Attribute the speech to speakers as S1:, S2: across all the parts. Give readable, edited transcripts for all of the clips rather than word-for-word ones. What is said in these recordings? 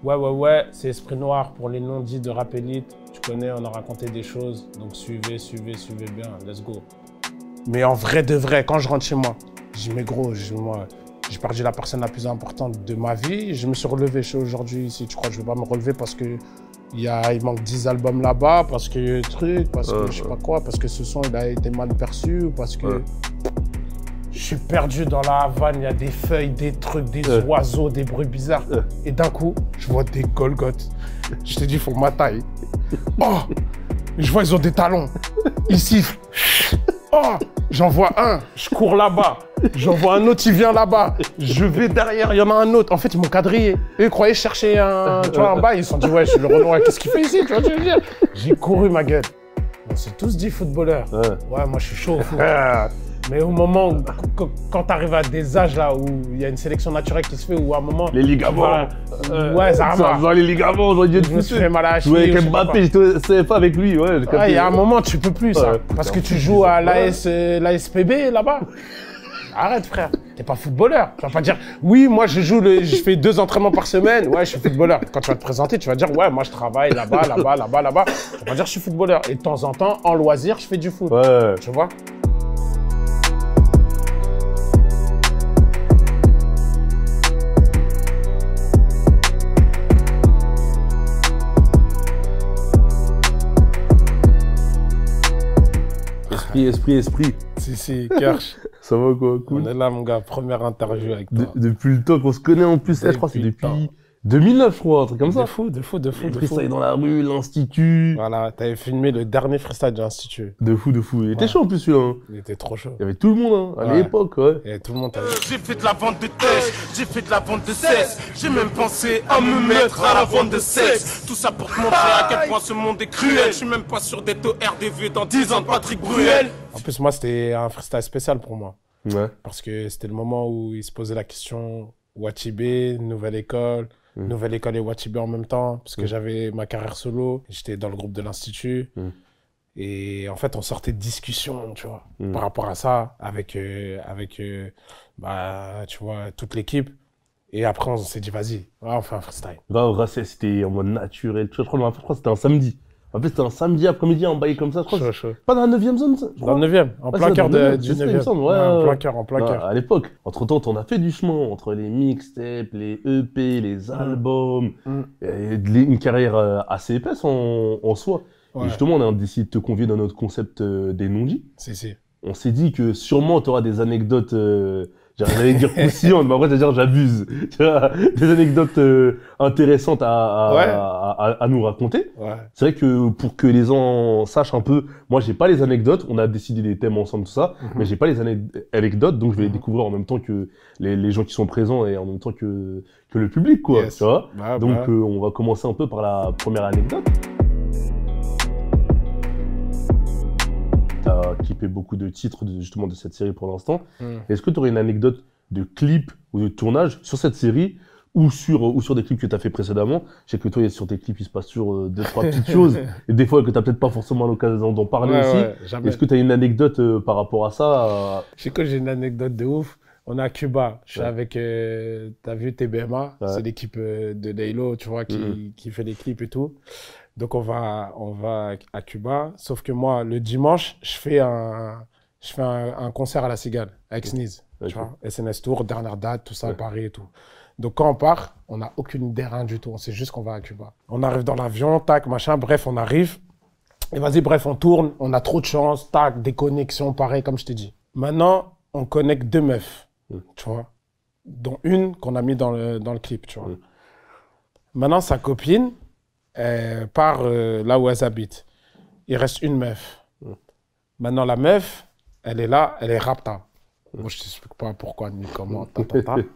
S1: Ouais, c'est Esprit Noir pour les non-dits de Rap Elite. Tu connais, on a raconté des choses. Donc suivez bien. Let's go. Mais en vrai de vrai, quand je rentre chez moi, je dis, mais gros, moi, j'ai perdu la personne la plus importante de ma vie. Je me suis relevé. Je suis aujourd'hui ici. Tu crois que je ne vais pas me relever parce que il manque 10 albums là-bas, parce que truc, parce que je sais pas quoi, parce que ce son il a été mal perçu, ou parce que je suis perdu dans la Havane, il y a des feuilles, des trucs, des oiseaux, des bruits bizarres. Et d'un coup, je vois des Golgoth. Je te dis, ils font ma taille. Oh! Je vois, ils ont des talons. Ils sifflent. Oh! J'en vois un, je cours là-bas. J'en vois un autre, il vient là-bas. Je vais derrière, il y en a un autre. En fait, ils m'ont quadrillé. Eux, ils croyaient chercher un bas. Ils se sont dit, ouais, je suis le Renoir, qu'est-ce qu'il fait ici? Tu vois ce que je veux dire? J'ai couru, ma gueule. On s'est tous dit footballeur. Ouais, moi, je suis chaud au foot. Mais au moment où, quand tu arrives à des âges là où il y a une sélection naturelle qui se fait, où à un moment.
S2: Les ligaments.
S1: Ouais, ça va.
S2: Les ligaments, j'aurais dû
S1: Je me suis fait mal à la
S2: cheville. Avec Mbappé, j'étais pas avec lui. Ouais,
S1: il y a un moment, tu peux plus ça. Parce que tu joues à l'ASPB là-bas. Arrête, frère. T'es pas footballeur. Tu vas pas dire, oui, moi je fais 2 entraînements par semaine. Ouais, je suis footballeur. Quand tu vas te présenter, tu vas dire, ouais, moi je travaille là-bas. Tu vas pas dire, je suis footballeur. Et de temps en temps, en loisir, je fais du foot.
S2: Ouais.
S1: Tu vois?
S2: Esprit.
S1: Si, Kersh.
S2: Ça va quoi, cool.
S1: On est là, mon gars, première interview avec toi.
S2: Depuis le temps qu'on se connaît en plus, je crois que c'est depuis 2009, je crois, un truc comme ça.
S1: De fou.
S2: Freestyle dans la rue, l'Institut.
S1: Voilà, t'avais filmé le dernier freestyle de l'Institut.
S2: De fou. Il était chaud en plus, celui-là.
S1: Il était trop chaud.
S2: Il y avait tout le monde, à l'époque, ouais.
S1: Il y avait tout le monde.
S3: J'ai fait de la vente de têche, j'ai fait de la vente de sexe. J'ai même pensé à me mettre à la vente de sexe. Tout ça pour te montrer à quel point ce monde est cruel. Je suis même pas sûr d'être au RDV dans 10 ans de Patrick Bruel.
S1: En plus, moi, c'était un freestyle spécial pour moi.
S2: Ouais.
S1: Parce que c'était le moment où il se posait la question Watibé, nouvelle école et Watibé en même temps, parce que j'avais ma carrière solo, j'étais dans le groupe de l'Institut. Et en fait, on sortait de discussions, tu vois, par rapport à ça, avec tu vois, toute l'équipe. Et après, on s'est dit, vas-y, on fait un freestyle.
S2: Là, c'était en mode naturel. Je crois que c'était un samedi. En fait, c'était un samedi après-midi, embaillé comme ça, je crois.
S1: Chaud.
S2: Pas dans la 9e zone, ça,
S1: dans le 9e, en plein cœur du 9e. En plein cœur.
S2: À l'époque, entre-temps, on a fait du chemin entre les mixtapes, les EP, les albums, et une carrière assez épaisse en soi. Ouais. Et justement, on a décidé de te convier dans notre concept des non-dits.
S1: Si.
S2: On s'est dit que sûrement, tu auras des anecdotes... J'allais dire croustillantes, mais en vrai, c'est-à-dire j'abuse. Tu vois, des anecdotes intéressantes à nous raconter.
S1: Ouais.
S2: C'est vrai que pour que les gens sachent un peu, moi, j'ai pas les anecdotes. On a décidé des thèmes ensemble, tout ça, mais j'ai pas les anecdotes, donc je vais les découvrir en même temps que les gens qui sont présents et en même temps que le public, quoi.
S1: Yes.
S2: Tu vois. Donc, on va commencer un peu par la première anecdote. Tu as clippé beaucoup de titres justement de cette série pour l'instant. Est-ce que tu aurais une anecdote de clip ou de tournage sur cette série ou sur des clips que tu as fait précédemment? Je sais que toi, sur tes clips, il se passe sur 2-3 petites choses et des fois que tu n'as peut-être pas forcément l'occasion d'en parler aussi. Est-ce que tu as une anecdote par rapport à ça?
S1: Je sais que j'ai une anecdote de ouf. On est à Cuba. Je suis avec, t'as vu TBMA, c'est l'équipe de Laylo, tu vois, qui fait les clips et tout. Donc on va à Cuba, sauf que moi le dimanche je fais un concert à la Cigale avec Sneeze, tu vois, SNS Tour, dernière date, tout ça à Paris et tout. Donc quand on part, on n'a aucune idée, rien du tout, on sait juste qu'on va à Cuba. On arrive dans l'avion, tac, machin, bref, on arrive et vas-y, bref, on tourne, on a trop de chance, tac, des connexions, pareil comme je t'ai dit. Maintenant, on connecte 2 meufs, tu vois, dont une qu'on a mis dans le clip, tu vois. Maintenant sa copine part là où elle habite. Il reste une meuf. Maintenant, la meuf, elle est là, elle est rapta. Moi, je ne t'explique pas pourquoi ni comment,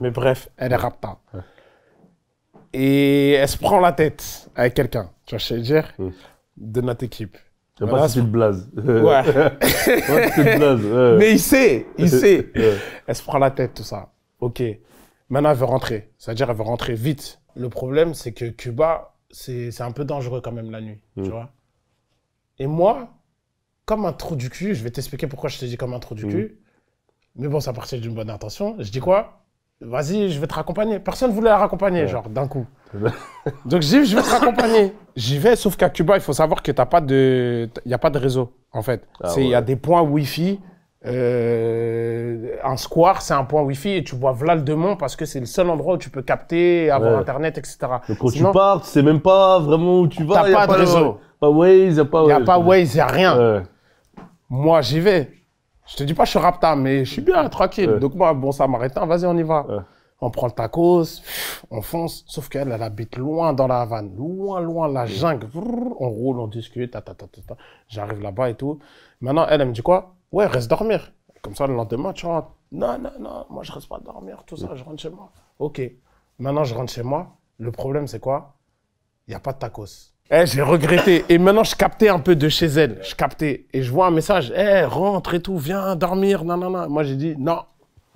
S1: mais bref, elle est rapta. Et elle se prend la tête avec quelqu'un, tu vois, je veux dire, de notre équipe.
S2: Tu vas pas citer de blaze.
S1: Ouais.
S2: De blaze.
S1: Mais il sait. Elle se prend la tête, tout ça. Ok. Maintenant, elle veut rentrer. C'est-à-dire, elle veut rentrer vite. Le problème, c'est que Cuba, c'est un peu dangereux quand même la nuit, tu vois. Et moi, comme un trou du cul, je vais t'expliquer pourquoi je te dis comme un trou du cul, mais bon, ça partait d'une bonne intention. Je dis quoi? vas-y, je vais te raccompagner. Personne ne voulait la raccompagner, genre, d'un coup. Donc, je dis, je vais te raccompagner. J'y vais, sauf qu'à Cuba, il faut savoir que il n'y a pas de réseau, en fait. Il y a des points Wi-Fi. Un square, c'est un point Wi-Fi et tu vois Vlal de Mont parce que c'est le seul endroit où tu peux capter, avoir Internet, etc.
S2: Donc, quand tu pars, tu sais même pas vraiment où tu vas.
S1: T'as pas de réseau.
S2: Pas Waze, il n'y a pas...
S1: Il n'y a pas Waze, il n'y a rien. Moi, j'y vais. Je te dis pas, je suis rapta, mais je suis bien, tranquille. Donc, moi, bon, ça m'arrête. Vas-y, on y va. On prend le tacos, on fonce. Sauf qu'elle, elle habite loin dans la Havane. Loin, la jungle. On roule, on discute. J'arrive là-bas et tout. Maintenant, elle me dit quoi? Ouais, reste dormir. Comme ça, le lendemain, tu rentres. Non, moi, je reste pas dormir, tout ça, je rentre chez moi. Ok. Maintenant, je rentre chez moi. Le problème, c'est quoi? Il n'y a pas de tacos. J'ai regretté. Et maintenant, je captais un peu de chez elle. Je captais. Et je vois un message. Rentre et tout, viens dormir. Non. Moi, j'ai dit non.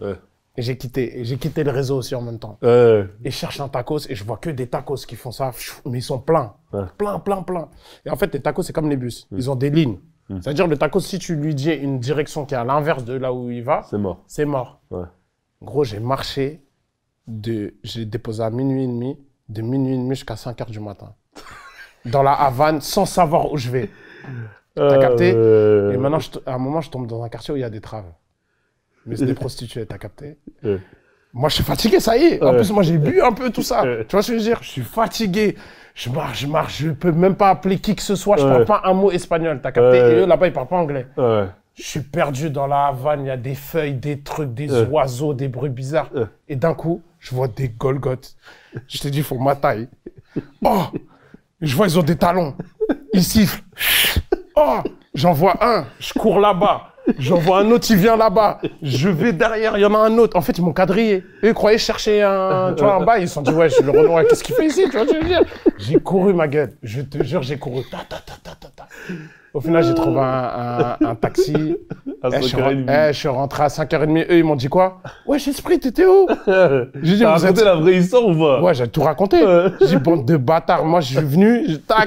S1: Et j'ai quitté. Et j'ai quitté le réseau aussi en même temps. Et je cherche un tacos et je vois que des tacos qui font ça. Mais ils sont pleins. Plein. Et en fait, les tacos, c'est comme les bus. Ils ont des lignes. C'est-à-dire, le tacos, si tu lui dis une direction qui est à l'inverse de là où il va, c'est mort. Gros, j'ai marché. J'ai déposé à minuit et demi. De minuit et demi jusqu'à 5h du matin. Dans la Havane, sans savoir où je vais. T'as capté? Et maintenant, à un moment, je tombe dans un quartier où il y a des traves. Mais c'est des prostituées, t'as capté? Moi, je suis fatigué, ça y est. En plus, moi, j'ai bu un peu tout ça. Tu vois ce que je veux dire? Je suis fatigué. Je marche. Je peux même pas appeler qui que ce soit. Je parle pas un mot espagnol, t'as capté? Et eux, là-bas, ils parlent pas anglais. Je suis perdu dans la Havane. Il y a des feuilles, des trucs, des oiseaux, des bruits bizarres. Et d'un coup, je vois des Golgotes. Je te dis, ils font ma taille. Oh! Je vois, ils ont des talons. Ils sifflent. Oh! J'en vois un. Je cours là-bas. J'en vois un autre, il vient là-bas. Je vais derrière, il y en a un autre. En fait, ils m'ont quadrillé. Eux, ils croyaient chercher un bail. Ils se sont dit, ouais, je suis le Renoir, qu'est-ce qu'il fait ici? Tu vois ce que je veux dire? J'ai couru, ma gueule. Je te jure, j'ai couru. Au final, j'ai trouvé un taxi. Je suis rentré à 5h30. Eux, ils m'ont dit quoi? Ouais, j'ai Esprit, t'étais où? J'ai dit,
S2: t'as raconté la vraie histoire ou pas?
S1: Ouais, j'ai tout raconté. J'ai dit, bande de bâtards. Moi, je suis venu,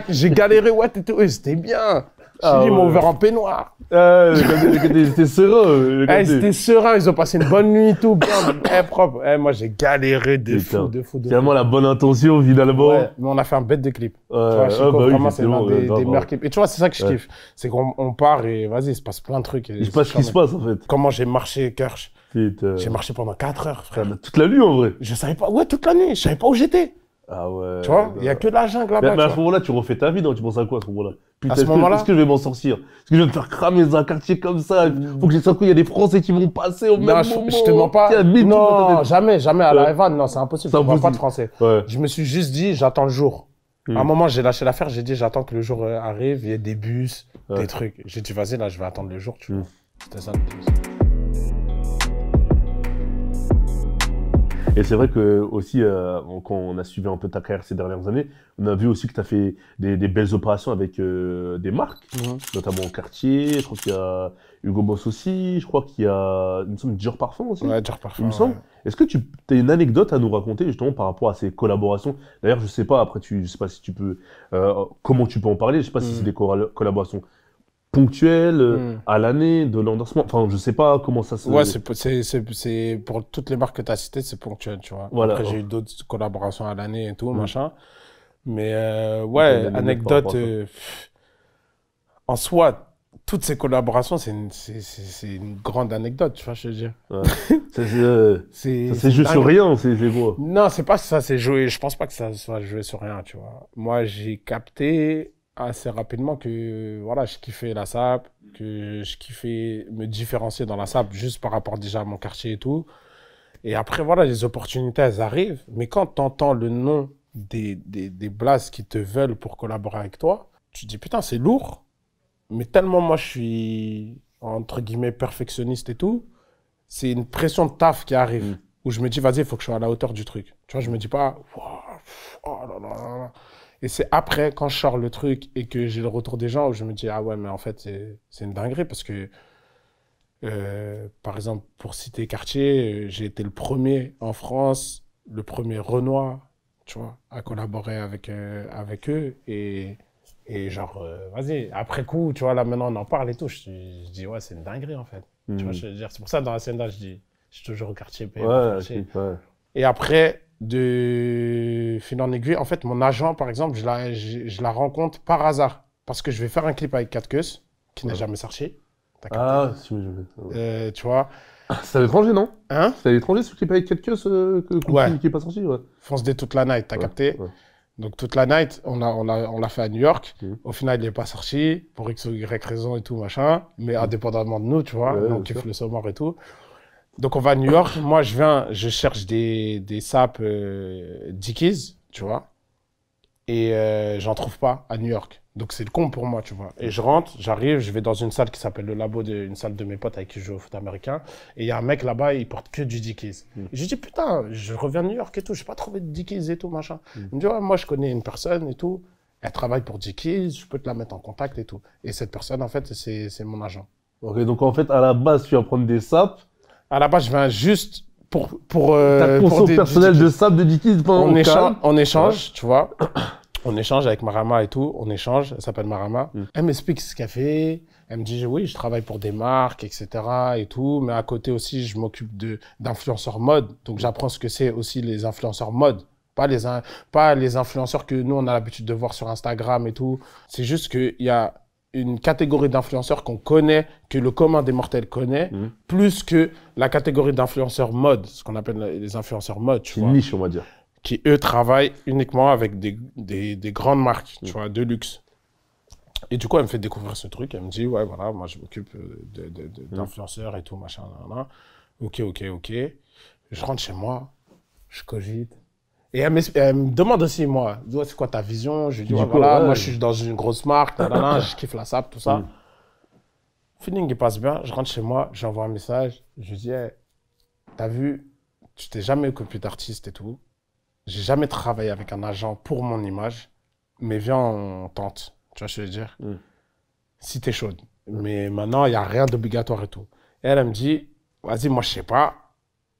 S1: j'ai galéré. Ouais, t'étais où? C'était bien. J'ai dit, ils m'ont ouvert en peignoir.
S2: C'était serein.
S1: Ils étaient sereins, ils ont passé une bonne nuit, tout bien, propre. Moi, j'ai galéré de fou.
S2: C'est vraiment la bonne intention, finalement.
S1: Ouais, mais on a fait un bête de clip. Tu vois, Chico, vraiment, c'est l'un des meilleurs clips. Et tu vois, c'est ça que je kiffe. C'est qu'on part et vas-y, il se passe plein de trucs.
S2: Il se passe ce qui se passe, en fait.
S1: Comment j'ai marché, Kersh. J'ai marché pendant 4 heures, frère.
S2: Toute la nuit, en vrai.
S1: Je savais pas, ouais, toute la nuit. Je savais pas où j'étais.
S2: Ah ouais.
S1: Tu vois, il y a que de la jungle là-bas.
S2: Mais à ce moment-là, tu refais ta vie, donc tu penses à quoi à ce moment-là? Putain,
S1: est-ce
S2: que je vais m'en sortir? Est-ce que je vais me faire cramer dans un quartier comme ça? Faut que j'ai il y a des Français qui vont passer au même moment.
S1: Je te mens pas. Non, jamais à la Havane. Non, c'est impossible. Je ne vois pas de Français. Je me suis juste dit, j'attends le jour. À un moment, j'ai lâché l'affaire. J'ai dit, j'attends que le jour arrive. Il y ait des bus, des trucs. J'ai dit, vas-y, là, je vais attendre le jour. Tu vois. C'était ça le truc.
S2: Et c'est vrai que aussi, quand on a suivi un peu ta carrière ces dernières années, on a vu aussi que tu as fait des belles opérations avec des marques, notamment Cartier, je crois qu'il y a Hugo Boss aussi, je crois qu'il y a, il me semble, Dior Parfum aussi.
S1: Ouais, Dior Parfum.
S2: Il me semble. Est-ce que tu as une anecdote à nous raconter justement par rapport à ces collaborations? D'ailleurs, je sais pas, après, je sais pas si tu peux, comment tu peux en parler, je sais pas si c'est des collaborations ponctuelles, à l'année, de l'endorsement. Enfin, je sais pas comment ça se...
S1: Ouais, c'est pour toutes les marques que tu as citées, c'est ponctuel, tu vois. Voilà. Après, j'ai eu d'autres collaborations à l'année et tout, machin. Mais ouais, anecdote... en soi, toutes ces collaborations, c'est une grande anecdote, tu vois, je veux dire.
S2: Ouais. C'est juste sur rien, c'est quoi?
S1: Non, c'est pas ça, c'est joué. Je pense pas que ça soit joué sur rien, tu vois. Moi, j'ai capté assez rapidement que voilà, je kiffais la SAP, que je kiffais me différencier dans la SAP juste par rapport déjà à mon quartier et tout. Et après, voilà, les opportunités, elles arrivent. Mais quand tu entends le nom des blazes qui te veulent pour collaborer avec toi, tu te dis, putain, c'est lourd. Mais tellement moi, je suis, entre guillemets, perfectionniste et tout, c'est une pression de taf qui arrive. Où je me dis, vas-y, il faut que je sois à la hauteur du truc. Tu vois, je me dis pas, oh là là là. Et c'est après, quand je sors le truc et que j'ai le retour des gens, où je me dis, ah ouais, mais en fait, c'est une dinguerie parce que, par exemple, pour citer Cartier, j'ai été le premier en France, le premier Renoir, tu vois, à collaborer avec eux. Et genre, vas-y, après coup, tu vois, là maintenant on en parle et tout, je dis, ouais, c'est une dinguerie en fait. Tu vois, je veux dire, c'est pour ça dans la scène là, je dis toujours au Cartier,
S2: ouais,
S1: Et après, de fil en aiguille, en fait, mon agent, par exemple, je la rencontre par hasard. Parce que je vais faire un clip avec 4 qui n'a jamais sorti.
S2: Ah, si, oui, je
S1: tu vois.
S2: C'est à l'étranger, non?
S1: Hein?
S2: C'est à l'étranger ce clip avec 4
S1: Ouais.
S2: qui est pas sorti, ouais.
S1: Fonce Day toute la night, t'as capté?
S2: Ouais.
S1: Donc toute la night, on l'a fait à New York.
S2: Mhm.
S1: Au final, il n'est pas sorti, pour X ou Y raison et tout, machin. Mais indépendamment de nous, tu vois,
S2: Ouais,
S1: on
S2: bien
S1: kiffe
S2: sûr.
S1: le saumon et tout. Donc on va à New York. Moi, je cherche des sapes Dickies, tu vois. Et j'en trouve pas à New York. Donc c'est le con pour moi, tu vois. Et je rentre, j'arrive, je vais dans une salle qui s'appelle le labo, une salle de mes potes avec qui je joue au foot américain. Et il y a un mec là-bas, il porte que du Dickies. Et je dis, putain, je reviens de New York et tout, j'ai pas trouvé de Dickies et tout, machin. Il me dit, ouais, moi je connais une personne et tout, elle travaille pour Dickies, je peux te la mettre en contact et tout. Et cette personne, en fait, c'est mon agent.
S2: Ok, donc en fait, à la base, tu vas prendre des sapes.
S1: À la base, je viens juste pour
S2: Ta conso personnelle de sapes de Dickies pendant
S1: on échange, tu vois. On échange avec Marama et tout, on échange, elle s'appelle Marama. Elle m'explique ce qu'elle fait, elle me dit oui, je travaille pour des marques, etc. et tout, mais à côté aussi, je m'occupe d'influenceurs mode, donc j'apprends ce que c'est aussi les influenceurs mode. Pas les influenceurs que nous, on a l'habitude de voir sur Instagram et tout. C'est juste qu'il y a une catégorie d'influenceurs qu'on connaît, que le commun des mortels connaît, plus que la catégorie d'influenceurs mode, ce qu'on appelle les influenceurs mode, tu vois.
S2: Une niche, on va dire.
S1: Qui, eux, travaillent uniquement avec des grandes marques, tu vois, de luxe. Et du coup, elle me fait découvrir ce truc. Elle me dit, ouais, voilà, moi, je m'occupe d'influenceurs et tout, machin, là. Ok. Je rentre chez moi, je cogite. Et elle me demande aussi, moi, c'est quoi ta vision? Je lui dis, ouais, voilà, moi, je suis dans une grosse marque, je kiffe la sape, tout ça. Feeling, il passe bien. Je rentre chez moi, j'envoie un message. Je lui dis, hey, t'as vu, tu t'es jamais occupé d'artiste et tout. J'ai jamais travaillé avec un agent pour mon image, mais viens, on tente. Tu vois ce que je veux dire? Si t'es chaude. Mais maintenant, il n'y a rien d'obligatoire et tout. Et elle me dit, vas-y, moi, je sais pas,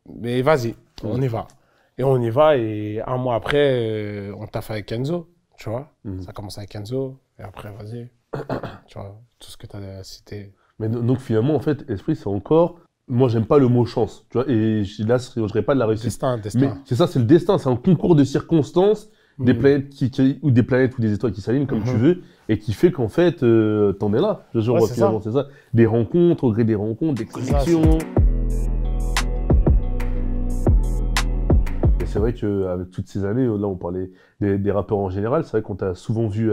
S1: mais vas-y, on y va. Et on y va, et un mois après, on t'a fait avec Kenzo, tu vois? Ça a commencé avec Kenzo, et après, vas-y. Tu vois, tout ce que tu as cité.
S2: Mais donc, finalement, en fait, Esprit, c'est encore... Moi, j'aime pas le mot chance, tu vois, et là, je ne dirais pas de la réussite.
S1: Destin.
S2: Mais c'est ça, c'est le destin, c'est un concours de circonstances, des planètes ou des planètes ou des étoiles qui s'alignent comme tu veux, et qui fait qu'en fait, t'en es là. Je vois finalement, c'est ça. Des rencontres, au gré des rencontres, des connexions. Et c'est vrai qu'avec toutes ces années, là, on parlait des rappeurs en général, c'est vrai qu'on t'a souvent vu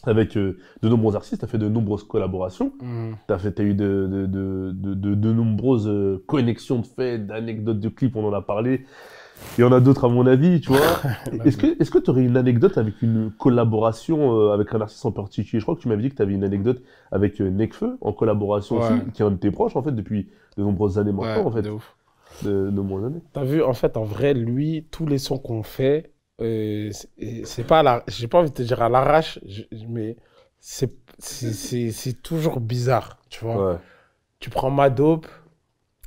S2: avec de nombreux artistes, tu as fait de nombreuses collaborations, tu as eu de nombreuses connexions de faits, d'anecdotes, de clips, on en a parlé. Il y en a d'autres à mon avis, tu vois. Est-ce que tu aurais une anecdote avec une collaboration avec un artiste en particulier? Je crois que tu m'avais dit que tu avais une anecdote avec Nekfeu en collaboration aussi, qui est un de tes proches en fait depuis de nombreuses années maintenant en fait.
S1: De ouf.
S2: De nombreuses années.
S1: T'as vu, en fait, en vrai, lui, tous les sons qu'on fait, c'est pas j'ai pas envie de te dire à l'arrache, mais c'est toujours bizarre, tu vois.
S2: Ouais.
S1: Tu prends Madope.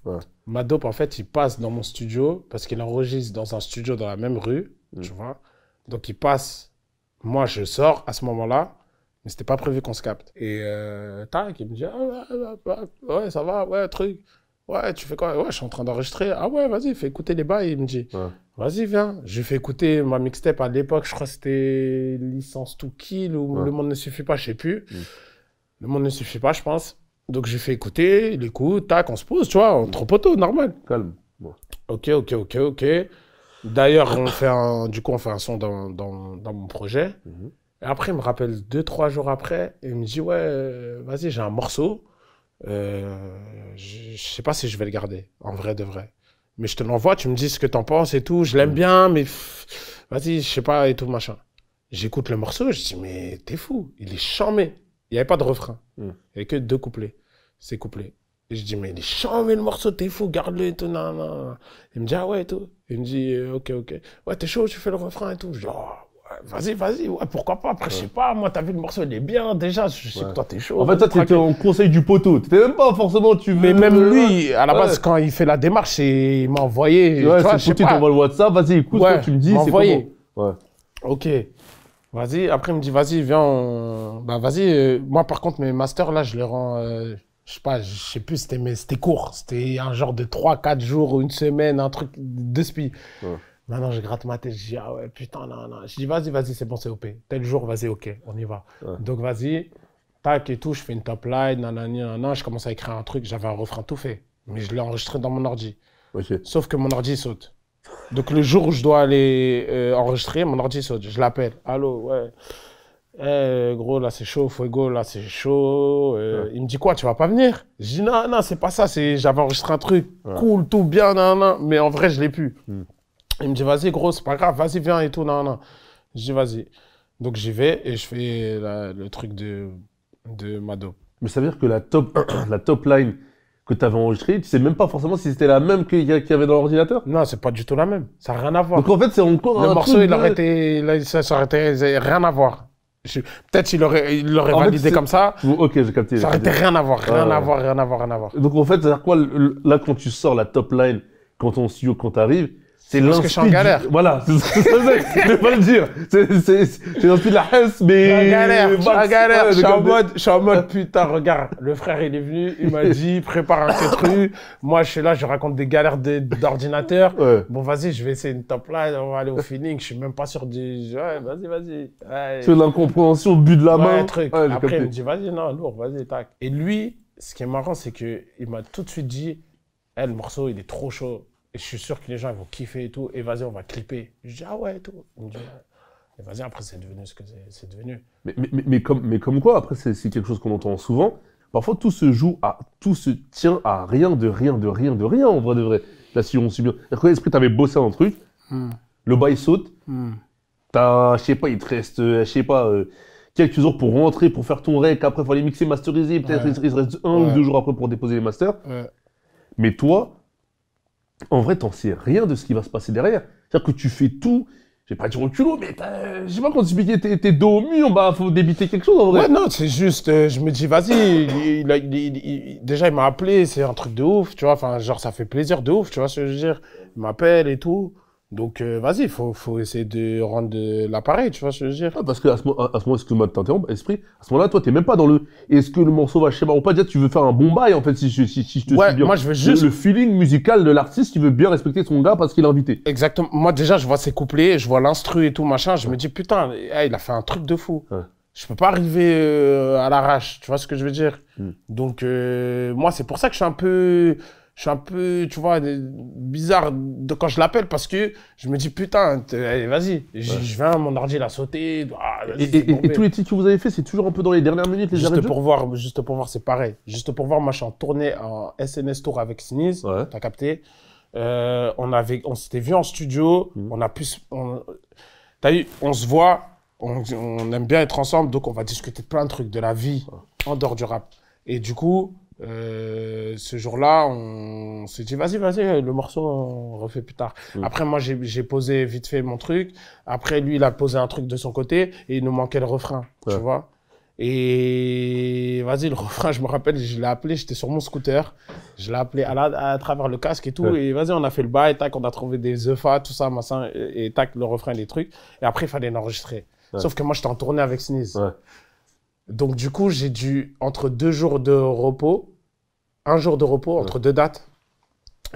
S2: Ouais.
S1: Madope, en fait, il passe dans mon studio parce qu'il enregistre dans un studio dans la même rue, tu vois. Donc, il passe. Moi, je sors à ce moment-là, mais c'était pas prévu qu'on se capte. Et tac, il me dit, ouais, ça va, ouais, truc. Ouais, tu fais quoi? Ouais, je suis en train d'enregistrer. Ah ouais, vas-y, fais écouter les bails. Il me dit, vas-y, viens. Je lui fais écouter ma mixtape à l'époque, je crois que c'était Licence to Kill ou Le Monde ne suffit pas, je sais plus. Le Monde ne suffit pas, je pense. Donc, je lui fais écouter, il écoute, tac, on se pose, tu vois, entre poteaux, normal.
S2: Calme. Bon.
S1: Ok. D'ailleurs, on fait un son dans mon projet. Et après, il me rappelle 2-3 jours après, et il me dit, ouais, vas-y, j'ai un morceau. Je sais pas si je vais le garder, en vrai de vrai. Mais je te l'envoie, tu me dis ce que t'en penses et tout. Je l'aime bien, mais vas-y, je sais pas et tout, machin. J'écoute le morceau, je dis, mais t'es fou, il est charmé. Il n'y avait pas de refrain. Il n'y avait que 2 couplets. C'est couplé. Et je dis, mais il est charmé le morceau, t'es fou, garde-le et tout. Non. Il me dit, ah ouais et tout. Il me dit, ok. Ouais, t'es chaud, tu fais le refrain et tout. Je dis, oh. Vas-y, ouais, pourquoi pas. Après, je sais pas, moi, t'as vu le morceau, il est bien déjà. Je sais que toi, t'es chaud.
S2: En fait, toi, t'étais en conseil du poteau. T'étais même pas forcément,
S1: Mais même lui, à la base, quand il fait la démarche, il m'a envoyé.
S2: Ouais, c'est poteau, t'envoies le WhatsApp, vas-y, écoute, ce que tu me dis, c'est
S1: envoyé.
S2: Ouais.
S1: Ok. Vas-y, après, il me dit, vas-y, viens, bah, vas-y. Moi, par contre, mes masters, là, je je sais pas, je sais plus, c'était court. C'était un genre de 3-4 jours ou une semaine, un truc de spi.
S2: Ouais.
S1: Maintenant, je gratte ma tête, je dis, ah ouais, putain, non. Je dis, vas-y, c'est bon, c'est OP. Tel jour, vas-y, ok, on y va.
S2: Ouais.
S1: Donc, vas-y, tac et tout, je fais une top line, nanana, je commence à écrire un truc, j'avais un refrain tout fait. Mais je l'ai enregistré dans mon ordi.
S2: Ok.
S1: Sauf que mon ordi saute. Donc, le jour où je dois aller enregistrer, mon ordi saute. Je l'appelle. Allô, ouais. Gros, là, c'est chaud. Fuego, là, c'est chaud.
S2: Ouais.
S1: Il me dit quoi, tu vas pas venir? Je dis, non, c'est pas ça. J'avais enregistré un truc cool, tout bien, nan. Mais en vrai, je l'ai plus. Il me dit, vas-y, gros, c'est pas grave. Vas-y, viens et tout, nan. Je dis, vas-y. Donc, j'y vais et je fais le truc de Mado.
S2: Mais ça veut dire que la top line que tu avais enregistrée, tu sais même pas forcément si c'était la même qu'il y avait dans l'ordinateur?
S1: Non, c'est pas du tout la même. Ça n'a rien à voir.
S2: Donc en fait, c'est encore
S1: Le
S2: un
S1: morceau,
S2: truc
S1: il aurait été, ça aurait été rien à voir. Peut-être il l'aurait
S2: En fait,
S1: validé comme ça.
S2: Ok, j'ai capté.
S1: Ça aurait été rien à voir, rien à voir.
S2: Donc en fait, c'est-à-dire quoi, là, quand tu sors la top line, quand on studio, quand t'arrives, c'est
S1: parce que je suis en galère.
S2: Voilà, c'est ça, je vais pas le dire. C'est l'inspi de la hesse, mais...
S1: Je suis en galère. Je suis en mode, putain, regarde, le frère, il est venu, il m'a dit, prépare un truc. Moi, je suis là, je raconte des galères d'ordinateur.
S2: Ouais.
S1: Bon, vas-y, je vais essayer une top line, on va aller au feeling. Je suis même pas sûr du... Ouais, vas-y. Ouais.
S2: C'est de l'incompréhension, but de la main.
S1: Truc.
S2: Ouais,
S1: Après, il me dit, vas-y, non, lourd, vas-y, tac. Et lui, ce qui est marrant, c'est qu'il m'a tout de suite dit, le morceau, il est trop chaud. Et je suis sûr que les gens ils vont kiffer et tout. Et vas-y, on va clipper. Je dis, ah ouais, et tout. Il me dit, ouais. Et vas-y, après, c'est devenu ce que c'est devenu.
S2: Mais comme quoi, après, c'est quelque chose qu'on entend souvent. Parfois, tout se tient à rien de rien, en vrai de vrai. Là, si on suit bien. C'est-à-dire que l'esprit, t'avais bossé un truc, le bail saute, je sais pas, il te reste, quelques jours pour rentrer, pour faire ton rec, après, il faut aller mixer, masteriser, peut-être il te reste 1 ou 2 jours après pour déposer les masters.
S1: Ouais.
S2: Mais toi, en vrai, t'en sais rien de ce qui va se passer derrière. C'est-à-dire que tu fais tout, je vais pas dire au culot, mais je sais pas, quand tu expliquais t'es dos au mur, bah faut débiter quelque chose en vrai.
S1: Ouais, non, c'est juste, je me dis, vas-y, déjà il m'a appelé, c'est un truc de ouf, tu vois, enfin, genre ça fait plaisir de ouf, tu vois ce que je veux dire. Il m'appelle et tout. Donc, vas-y, faut essayer de rendre l'appareil, tu vois ce que je veux dire.
S2: Ah, parce qu'à ce moment, excuse-moi de t'interrompre, Esprit, à ce moment-là, toi, t'es même pas dans le est-ce que le morceau va schéma ou pas. Déjà, tu veux faire un bon bail, en fait, si je te suis bien.
S1: Moi, je veux juste.
S2: Le feeling musical de l'artiste qui veut bien respecter son gars parce qu'il est invité.
S1: Exactement. Moi, déjà, je vois ses couplets, je vois l'instru et tout, machin. Je me dis, putain, il a fait un truc de fou. Ouais. Je peux pas arriver à l'arrache, tu vois ce que je veux dire. Donc, moi, c'est pour ça que je suis un peu, tu vois, bizarre quand je l'appelle parce que je me dis, putain, vas-y, je viens, mon ordi, il a sauté.
S2: Et tous les titres que vous avez fait, c'est toujours un peu dans les dernières minutes, les
S1: Juste pour voir, c'est pareil. Juste pour voir, moi, je suis en tournée en SNS Tour avec Sneeze, t'as capté. On s'était vu en studio, t'as vu, on se voit, on aime bien être ensemble, donc on va discuter de plein de trucs de la vie en dehors du rap. Et du coup, ce jour-là, on s'est dit, vas-y, le morceau, on refait plus tard. Après, moi, j'ai posé vite fait mon truc. Après, lui, il a posé un truc de son côté et il nous manquait le refrain, tu vois. Et vas-y, le refrain, je me rappelle, je l'ai appelé, j'étais sur mon scooter. Je l'ai appelé à travers le casque et tout. Et vas-y, on a fait le bail, tac, on a trouvé des EFA, tout ça, machin, et tac, le refrain, les trucs. Et après, il fallait l'enregistrer. Sauf que moi, j'étais en tournée avec Sneeze. Donc, du coup, j'ai dû, entre 2 jours de repos, 1 jour de repos, entre 2 dates,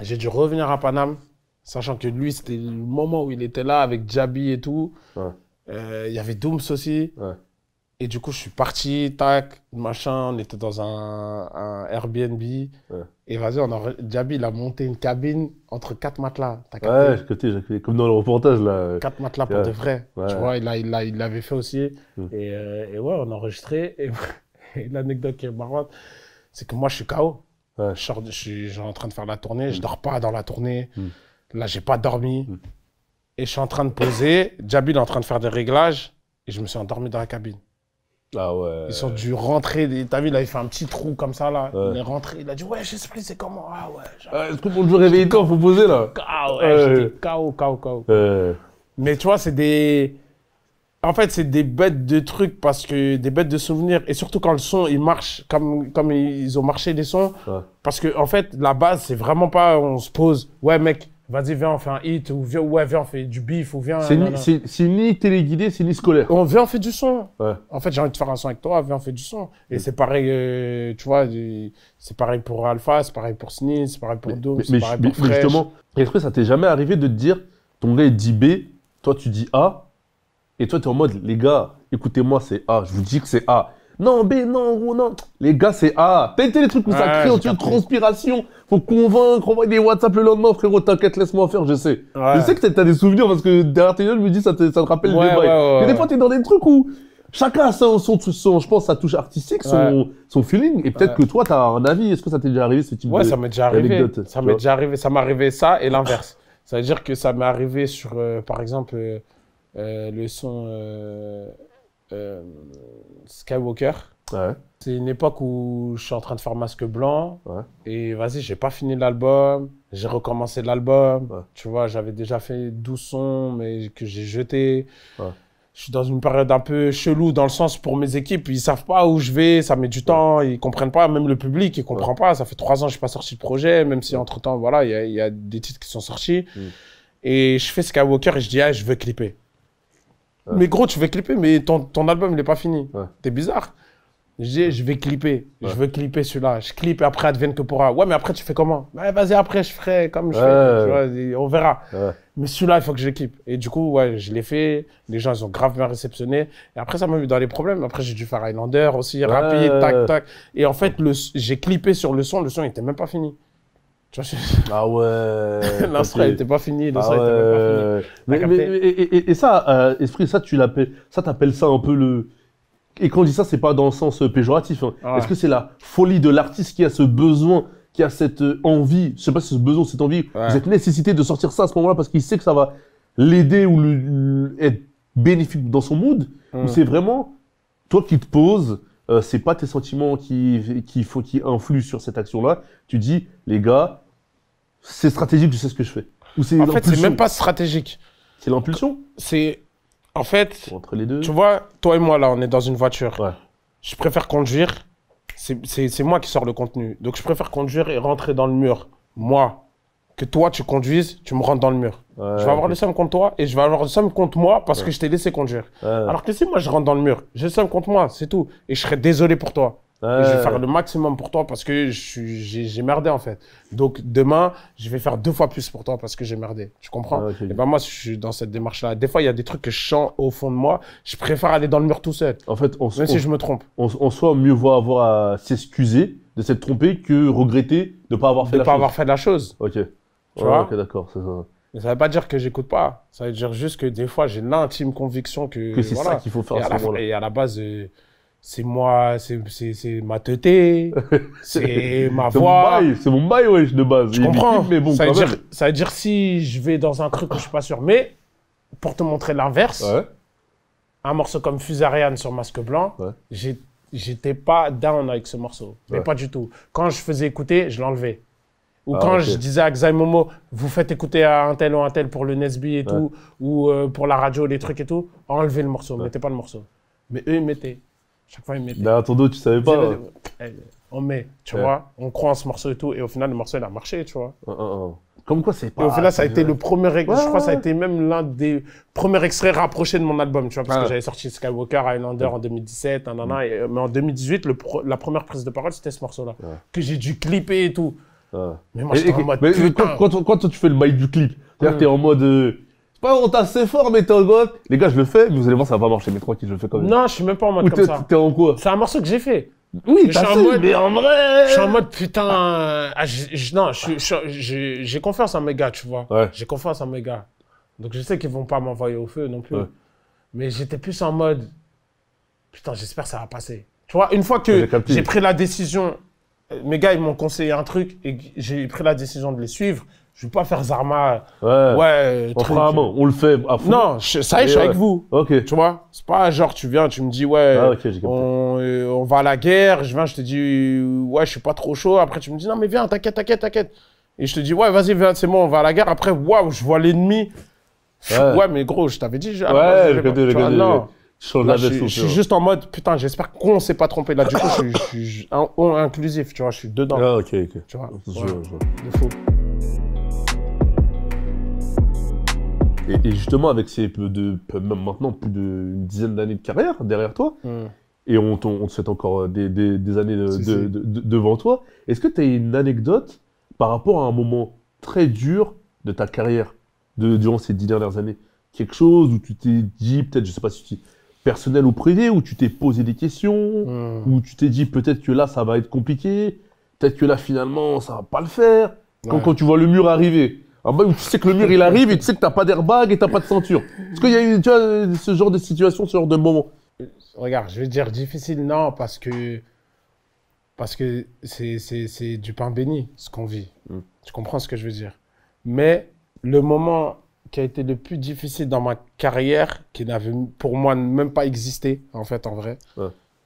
S1: j'ai dû revenir à Paname, sachant que lui, c'était le moment où il était là avec Djabi et tout. Il y avait Dooms aussi. Et du coup, je suis parti, tac, machin, on était dans un Airbnb. Et vas-y, Djabi, il a monté une cabine entre 4 matelas.
S2: Ouais, j'ai capté, comme dans le reportage, là.
S1: 4 matelas pour de vrai. Tu vois, il l'avait fait aussi. Et ouais, on a enregistré. Et l'anecdote qui est marrante, c'est que moi, je suis KO. Je suis en train de faire la tournée, je dors pas dans la tournée. Là, j'ai pas dormi. Et je suis en train de poser. Djabi, il est en train de faire des réglages. Et je me suis endormi dans la cabine.
S2: Ah ouais.
S1: Ils sont dû rentrer. T'as vu, là, il fait un petit trou comme ça, là. Il est rentré. Il a dit, ouais, j'explique, c'est comment. Ah ouais.
S2: Est-ce que pour le réveiller toi, faut poser, là?
S1: J'étais KO. Mais tu vois, c'est des. En fait, c'est des bêtes de trucs parce que des bêtes de souvenirs. Et surtout quand le son, il marche comme ils ont marché les sons. Parce que, en fait, la base, c'est vraiment pas on se pose. Ouais, mec, vas-y, viens, on fait un hit, ou viens, ouais, viens, on fait du beef, ou viens.
S2: C'est ni téléguidé, c'est ni scolaire.
S1: Viens, on fait du son.
S2: Ouais.
S1: En fait, j'ai envie de faire un son avec toi, viens, on fait du son. Et c'est pareil, tu vois, c'est pareil pour Alpha, c'est pareil pour Sneeze, c'est pareil pour Dome, c'est pareil pour Fresh.
S2: Mais justement, est-ce que ça t'est jamais arrivé de te dire, ton gars il dit B, toi tu dis A, et toi t'es en mode, les gars, écoutez-moi, c'est A, je vous dis que c'est A. Non, B, non, gros, non. Les gars, c'est A. T'as été les trucs où ça crée une transpiration. Faut convaincre, envoyer des WhatsApp le lendemain, frérot, t'inquiète, laisse-moi faire, je sais. Ouais. Je sais que t'as des souvenirs parce que derrière tes yeux, je me dis, ça te rappelle le débat. Mais des fois, t'es dans des trucs où chacun a son je pense, sa touche artistique, son feeling. Et peut-être que toi, t'as un avis. Est-ce que ça t'est déjà arrivé, ce type de
S1: ça m'est déjà arrivé. Ça m'est déjà arrivé. Ça m'est arrivé ça et l'inverse. Ça veut dire que ça m'est arrivé sur, par exemple, le son Skywalker. Ouais. C'est une époque où je suis en train de faire Masque Blanc. Ouais. Et vas-y, j'ai pas fini l'album. J'ai recommencé l'album. Ouais. Tu vois, j'avais déjà fait 12 sons, mais que j'ai jetés. Ouais. Je suis dans une période un peu chelou dans le sens pour mes équipes. Ils savent pas où je vais, ça met du temps. Ils comprennent pas, même le public, il comprend pas. Ça fait 3 ans que je suis pas sorti de projet, même si entre-temps, voilà, il y a des titres qui sont sortis. Et je fais Skywalker et je dis, ah, je veux clipper. Ouais. Mais gros, tu veux clipper, mais ton album, il est pas fini. Ouais. T'es bizarre. Je dis, je vais clipper. Ouais. Je veux clipper celui-là. Je clippe et après, advienne que pourra. Ouais, mais après, tu fais comment? Ouais, vas-y, après, je ferai comme je fais. Tu vois, on verra. Ouais. Mais celui-là, il faut que je le clippe. Et du coup, ouais, je l'ai fait. Les gens, ils ont grave bien réceptionné. Et après, ça m'a mis dans les problèmes. Après, j'ai dû faire Highlander aussi, rapide, tac, tac. Et en fait, j'ai clippé sur le son. Le son, il était même pas fini. Tu vois,
S2: ah ouais.
S1: L'instru n'était pas fini, le son n'était même pas fini.
S2: Et ça, Esprit, ça, t'appelles ça un peu le... Et quand on dit ça, c'est pas dans le sens péjoratif. Hein. Ouais. Est-ce que c'est la folie de l'artiste qui a ce besoin, qui a cette envie, je sais pas si c'est ce besoin, cette envie, cette nécessité de sortir ça à ce moment-là parce qu'il sait que ça va l'aider ou être bénéfique dans son mood, ou c'est vraiment toi qui te poses, c'est pas tes sentiments qui influent sur cette action-là. Tu dis, les gars, c'est stratégique, je sais ce que je fais. Ou c'est
S1: en fait, c'est même pas stratégique.
S2: C'est l'impulsion.
S1: En fait,
S2: entre les deux.
S1: Tu vois, toi et moi, là, on est dans une voiture. Ouais. Je préfère conduire. C'est moi qui sors le contenu. Donc, je préfère conduire et rentrer dans le mur. Moi, que toi, tu conduises, tu me rentres dans le mur. Ouais, je vais avoir le seum contre toi et je vais avoir le seum contre moi parce que je t'ai laissé conduire. Ouais. Alors que si moi, je rentre dans le mur, j'ai le seum contre moi, c'est tout. Et je serai désolé pour toi. Et je vais faire le maximum pour toi parce que j'ai merdé en fait. Donc demain, je vais faire 2 fois plus pour toi parce que j'ai merdé. Tu comprends? Okay. Et ben moi, je suis dans cette démarche-là. Des fois, il y a des trucs que je sens au fond de moi. Je préfère aller dans le mur tout seul. En fait, même si je me trompe.
S2: En soi, mieux vaut avoir à s'excuser de s'être trompé que regretter de ne pas avoir fait la chose.
S1: Avoir fait la chose.
S2: Ok.
S1: Tu vois?
S2: Ok, d'accord. Ça.
S1: Mais ça ne veut pas dire que j'écoute pas. Ça veut dire juste que des fois, j'ai l'intime conviction que
S2: c'est ça qu'il faut faire à ce moment-là.
S1: Et à la base... c'est moi, c'est ma teuté, c'est ma voix.
S2: C'est mon bail, ouais, de base.
S1: Je comprends. Mais bon, ça veut dire si je vais dans un truc où je suis pas sûr. Mais, pour te montrer l'inverse, un morceau comme Fusarian sur Masque Blanc, j'étais pas down avec ce morceau. Mais pas du tout. Quand je faisais écouter, je l'enlevais. Ou quand je disais à Xay Momo, vous faites écouter à un tel ou un tel pour le Nesby et tout, ou pour la radio, les trucs et tout, enlevez le morceau, mettez pas le morceau. Mais eux, ils mettaient. Chaque fois, ils mettaient.
S2: Derrière ton dos, tu savais pas.
S1: On met, tu vois, on croit en ce morceau et tout, et au final, le morceau, il a marché, tu vois.
S2: Comme quoi, c'est pas...
S1: Et au final, ça a été le premier... je crois que ça a été même l'un des premiers extraits rapprochés de mon album, tu vois, parce que j'avais sorti Skywalker, Highlander en 2017, mais en 2018, la première prise de parole, c'était ce morceau-là, que j'ai dû clipper et tout. Mais moi, j'étais en mode...
S2: Mais quand tu fais le bail du clip, c'est-à-dire que t'es en mode... Pas on t'a assez fort, mais t'es en mode... Les gars, je le fais, mais vous allez voir, ça va pas marcher. Mais tranquille, je le fais quand même.
S1: Non, je suis même pas en mode comme ça.
S2: T'es en quoi?
S1: C'est un morceau que j'ai fait.
S2: Oui, mais en vrai...
S1: Je suis en mode, putain... non, j'ai confiance en mes gars, tu vois. J'ai confiance en mes gars. Donc, je sais qu'ils vont pas m'envoyer au feu non plus. Mais j'étais plus en mode... Putain, j'espère que ça va passer. Tu vois, une fois que j'ai pris la décision... Mes gars, ils m'ont conseillé un truc et j'ai pris la décision de les suivre. Je ne vais pas faire Zarma.
S2: On fera un main, on le fait à fond.
S1: Non, ça y est, je suis avec vous.
S2: Ok.
S1: Tu vois, c'est pas genre tu viens, tu me dis on va à la guerre. Je viens, je te dis ouais, je suis pas trop chaud. Après, tu me dis non, mais viens, t'inquiète. Et je te dis ouais, vas-y, viens, c'est bon, on va à la guerre. Après, waouh, je vois l'ennemi. Ouais, mais gros, je t'avais dit.
S2: J'ai non.
S1: Je suis juste en mode, putain, j'espère qu'on s'est pas trompé. Là, du coup, je suis inclusif, tu vois, je suis dedans.
S2: Ah, ok.
S1: Tu vois, de fou.
S2: Et justement, avec même maintenant plus d'une dizaine d'années de carrière derrière toi, et on te souhaite encore des années devant toi, est-ce que tu as une anecdote par rapport à un moment très dur de ta carrière durant ces 10 dernières années? Quelque chose où tu t'es dit, peut-être, je sais pas si tu personnel ou privé, où tu t'es posé des questions, où tu t'es dit peut-être que là ça va être compliqué, peut-être que là finalement ça va pas le faire. Quand tu vois le mur arriver, en bas où tu sais que le mur il arrive et tu sais que t'as pas d'airbag et t'as pas de ceinture. Est-ce qu'il y a eu, tu vois, ce genre de situation, ce genre de moment?
S1: Regarde, je vais dire difficile, non, parce que c'est du pain béni, ce qu'on vit. Tu comprends ce que je veux dire? Mais le moment qui a été le plus difficile dans ma carrière, qui n'avait pour moi même pas existé, en fait, en vrai,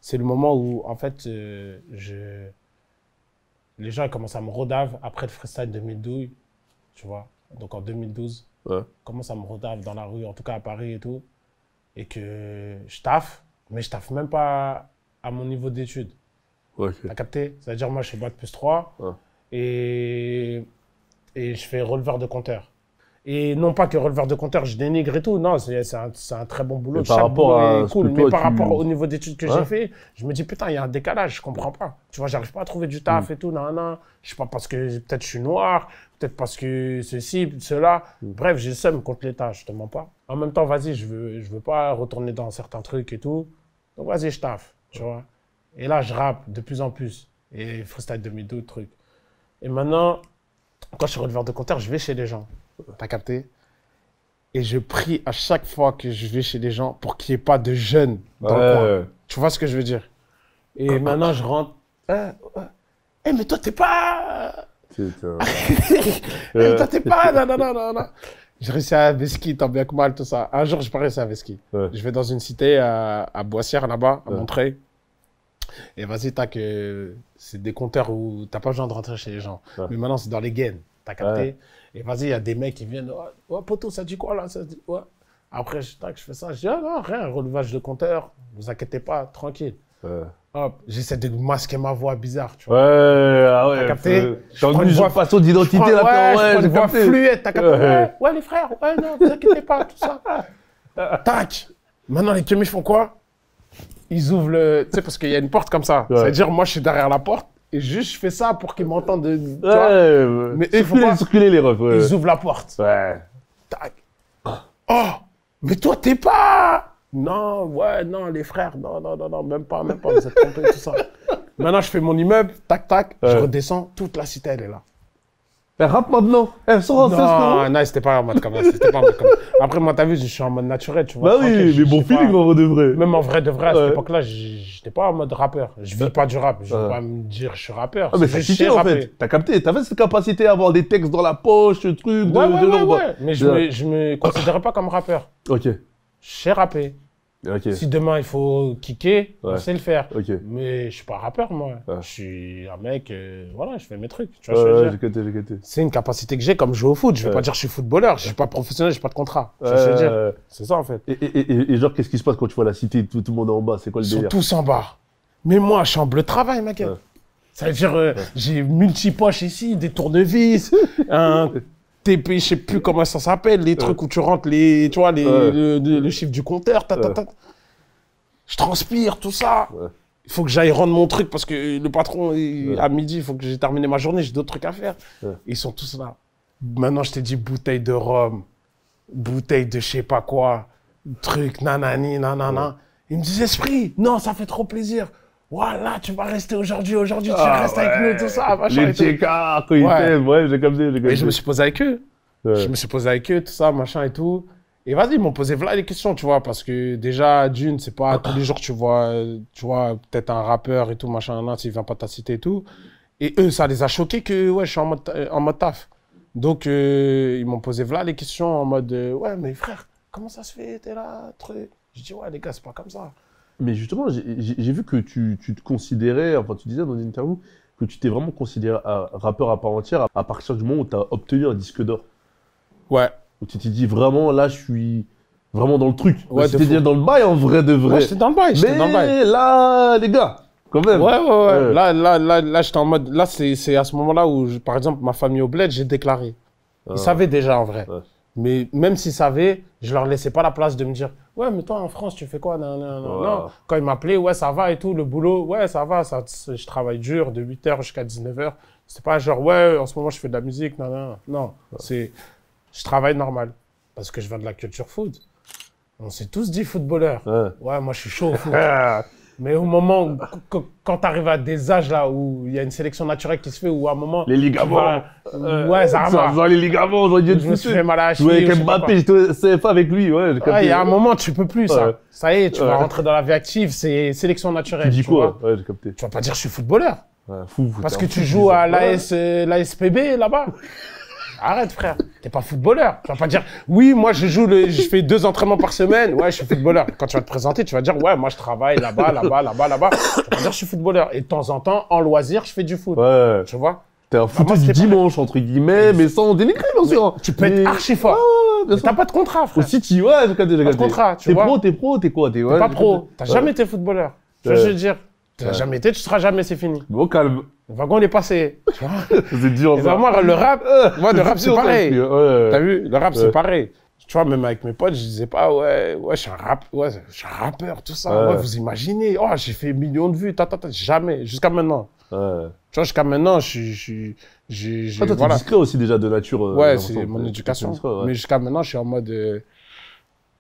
S1: c'est le moment où, en fait, les gens ils commencent à me rodave après le freestyle 2012, tu vois. Donc en 2012, ils commencent à me rodave dans la rue, en tout cas à Paris et tout, et que je taffe, mais je taffe même pas à mon niveau d'études. T'as capté? C'est-à-dire, moi, je fais Bac+3 et je fais releveur de compteur. Et non pas que releveur de compteur, je dénigre et tout. Non, c'est un très bon boulot.
S2: Par rapport à
S1: cool. Mais par rapport au niveau d'études que j'ai fait, je me dis, putain, il y a un décalage, je comprends pas. Tu vois, j'arrive pas à trouver du taf et tout. Non. Je sais pas, parce que peut-être je suis noir, peut-être parce que ceci, cela. Bref, j'ai le seum contre l'État, je te mens pas. En même temps, vas-y, je veux pas retourner dans certains trucs et tout. Donc vas-y, je taffe, tu vois. Et là, je rappe de plus en plus. Et freestyle 2012, truc. Et maintenant, quand je suis releveur de compteur, je vais chez les gens. T'as capté? Et je prie à chaque fois que je vais chez les gens pour qu'il n'y ait pas de jeunes dans le coin. Tu vois ce que je veux dire? Et maintenant, je rentre. Mais toi, t'es pas. Mais toi, t'es pas. Non. J'ai réussi à Veski, tant bien que mal, tout ça. Un jour, je pas réussi à Veski. Je vais dans une cité à Boissière, là-bas, à Montreuil. Et vas-y, c'est des compteurs où t'as pas besoin de rentrer chez les gens. Mais maintenant, c'est dans les gaines. T'as capté? Et vas-y, il y a des mecs qui viennent. Oh, poto, ça dit quoi là? Ça dit... Après, je fais ça. Je dis, ah non, rien, relevage de compteur. Ne vous inquiétez pas, tranquille. Hop, j'essaie de masquer ma voix bizarre. Tu vois. T'as capté?
S2: J'ai une façon d'identité là.
S1: J'ai voix fluette. T'as capté? Ouais, les frères. Ouais, non, ne vous inquiétez pas, tout ça. Tac. Maintenant, les kemis font quoi? Ils ouvrent le. Tu sais, parce qu'il y a une porte comme ça. C'est-à-dire, moi, je suis derrière la porte. Et juste, je fais ça pour qu'ils m'entendent.
S2: Mais il faut pas circuler les refs.
S1: Ils ouvrent la porte. Tac. Oh, mais toi, t'es pas. Non, non, les frères. Non, même pas, vous êtes trompés, tout ça. Maintenant, je fais mon immeuble, tac, je redescends, toute la cité, elle est là.
S2: Rap maintenant.
S1: Non, c'était pas en mode comme ça. Après, moi, t'as vu, je suis en mode naturel, tu vois.
S2: Bah oui, mais bon feeling en vrai de vrai.
S1: Même en vrai de vrai, à cette époque-là, j'étais pas en mode rappeur. Je vis pas du rap. Je vais pas me dire je suis rappeur.
S2: Ah, mais ça kiffait en fait. T'as capté. T'avais cette capacité à avoir des textes dans la poche, ce truc.
S1: Ouais. Mais je me considérais pas comme rappeur.
S2: Ok.
S1: Je sais rapper. Si demain il faut kicker, on sait le faire. Mais je suis pas rappeur, moi. Je suis un mec, voilà, je fais mes trucs. Tu vois,
S2: j'ai capté.
S1: C'est une capacité que j'ai comme jouer au foot. Je vais pas dire que je suis footballeur, je suis pas professionnel, j'ai pas de contrat. Tu vois ce que je veux dire? C'est ça en fait.
S2: Et genre, qu'est-ce qui se passe quand tu vois la cité, tout le monde est en bas? C'est quoi le délire?
S1: Ils sont tous en bas. Mais moi, je suis en bleu travail, mec. Ça veut dire, j'ai multi-poches ici, des tournevis, un TP, je sais plus comment ça s'appelle, les trucs où tu rentres, tu vois, le chiffre du compteur, Je transpire, tout ça. Il faut que j'aille rendre mon truc parce que le patron, à midi, il faut que j'ai terminé ma journée, j'ai d'autres trucs à faire. Ils sont tous là. Maintenant, je te dis bouteille de rhum, bouteille de je sais pas quoi, truc, nanani, nanana. Ils me disent, Esprit, non, ça fait trop plaisir. Voilà, tu vas rester aujourd'hui, tu restes avec nous, tout ça, machin.
S2: Les tchécards, quand ils t'aiment, j'ai comme ça.
S1: Et je me suis posé avec eux. Tout ça, machin et tout. Et vas-y, ils m'ont posé voilà les questions, tu vois, parce que déjà, d'une, c'est pas tous les jours que tu vois peut-être un rappeur et tout, machin, là, s'il vient pas ta cité et tout. Et eux, ça les a choqués que, je suis en mode taf. Donc, ils m'ont posé voilà les questions en mode, ouais, mais frère, comment ça se fait, t'es là, truc. Je dis, ouais, les gars, c'est pas comme ça.
S2: Mais justement, j'ai vu que tu te considérais, enfin tu disais dans une interview, que tu t'es vraiment considéré rappeur à part entière à partir du moment où tu as obtenu un disque d'or.
S1: Ouais.
S2: Où tu t'es dit vraiment, là je suis vraiment dans le truc.
S1: Ouais,
S2: c'était déjà dans le bail en vrai de vrai.
S1: Ouais, j'étais dans le bail,
S2: Mais là, les gars, quand même.
S1: Ouais. Là j'étais en mode, là c'est à ce moment-là où, par exemple, ma famille au bled, j'ai déclaré. Ils savaient déjà en vrai. Mais même s'ils savaient, je leur laissais pas la place de me dire « Ouais, mais toi, en France, tu fais quoi ?» Non, non, non, non. Quand ils m'appelaient « Ouais, ça va et tout, le boulot, ouais, ça va, je travaille dur de 8h jusqu'à 19h. » C'est pas genre « Ouais, en ce moment, je fais de la musique. » Non, non, non. C'est je travaille normal parce que je viens de la culture foot. On s'est tous dit footballeur. Ouais, moi, je suis chaud au foot. Mais au moment où, quand tu arrives à des âges là où il y a une sélection naturelle qui se fait, où à un moment.
S2: Les ligaments.
S1: Ouais, ça va.
S2: Les ligaments, j'aurais dû
S1: je me suis fait mal à la
S2: cheville. Ouais, avec Mbappé, j'étais au CFA avec lui. Ouais,
S1: il y a un moment, tu peux plus ça. Ça y est, tu vas rentrer dans la vie active, c'est sélection naturelle.
S2: Tu dis quoi? Ouais, j'ai capté.
S1: Tu vas pas dire je suis footballeur.
S2: Fou,
S1: parce que tu joues à l'ASPB là-bas. Arrête, frère. T'es pas footballeur. Tu vas pas dire, oui, moi, je fais 2 entraînements par semaine. Ouais, je suis footballeur. Quand tu vas te présenter, tu vas dire, ouais, moi, je travaille là-bas, là-bas, là-bas, là-bas. Tu vas pas dire, je suis footballeur. Et de temps en temps, en loisir, je fais du foot.
S2: Ouais.
S1: Tu vois?
S2: T'es un foot du dimanche, entre guillemets, mais sans dénigrer, bien sûr.
S1: Tu peux être archi fort. Mais t'as pas de contrat, frère.
S2: Au City, ouais, j'ai capté.
S1: Pas de contrat, tu vois.
S2: T'es pro, t'es quoi?
S1: T'es pas pro. T'as jamais été footballeur. Tu vois ce que je veux dire? T'as jamais été, tu seras jamais, c'est fini.
S2: Bon, calme.
S1: Le wagon, il est passé. Tu vois?
S2: C'est dur, ça.
S1: Moi, le rap, c'est pareil. T'as vu? Le rap, c'est pareil. Tu vois, même avec mes potes, je disais pas, ouais, je suis un rappeur, tout ça. Ouais, vous imaginez, oh, j'ai fait millions de vues, jamais, jusqu'à maintenant. Tu vois, jusqu'à maintenant, j'ai
S2: toi, t'es discret aussi déjà de nature.
S1: Ouais, c'est mon éducation. Mais jusqu'à maintenant, je suis en mode,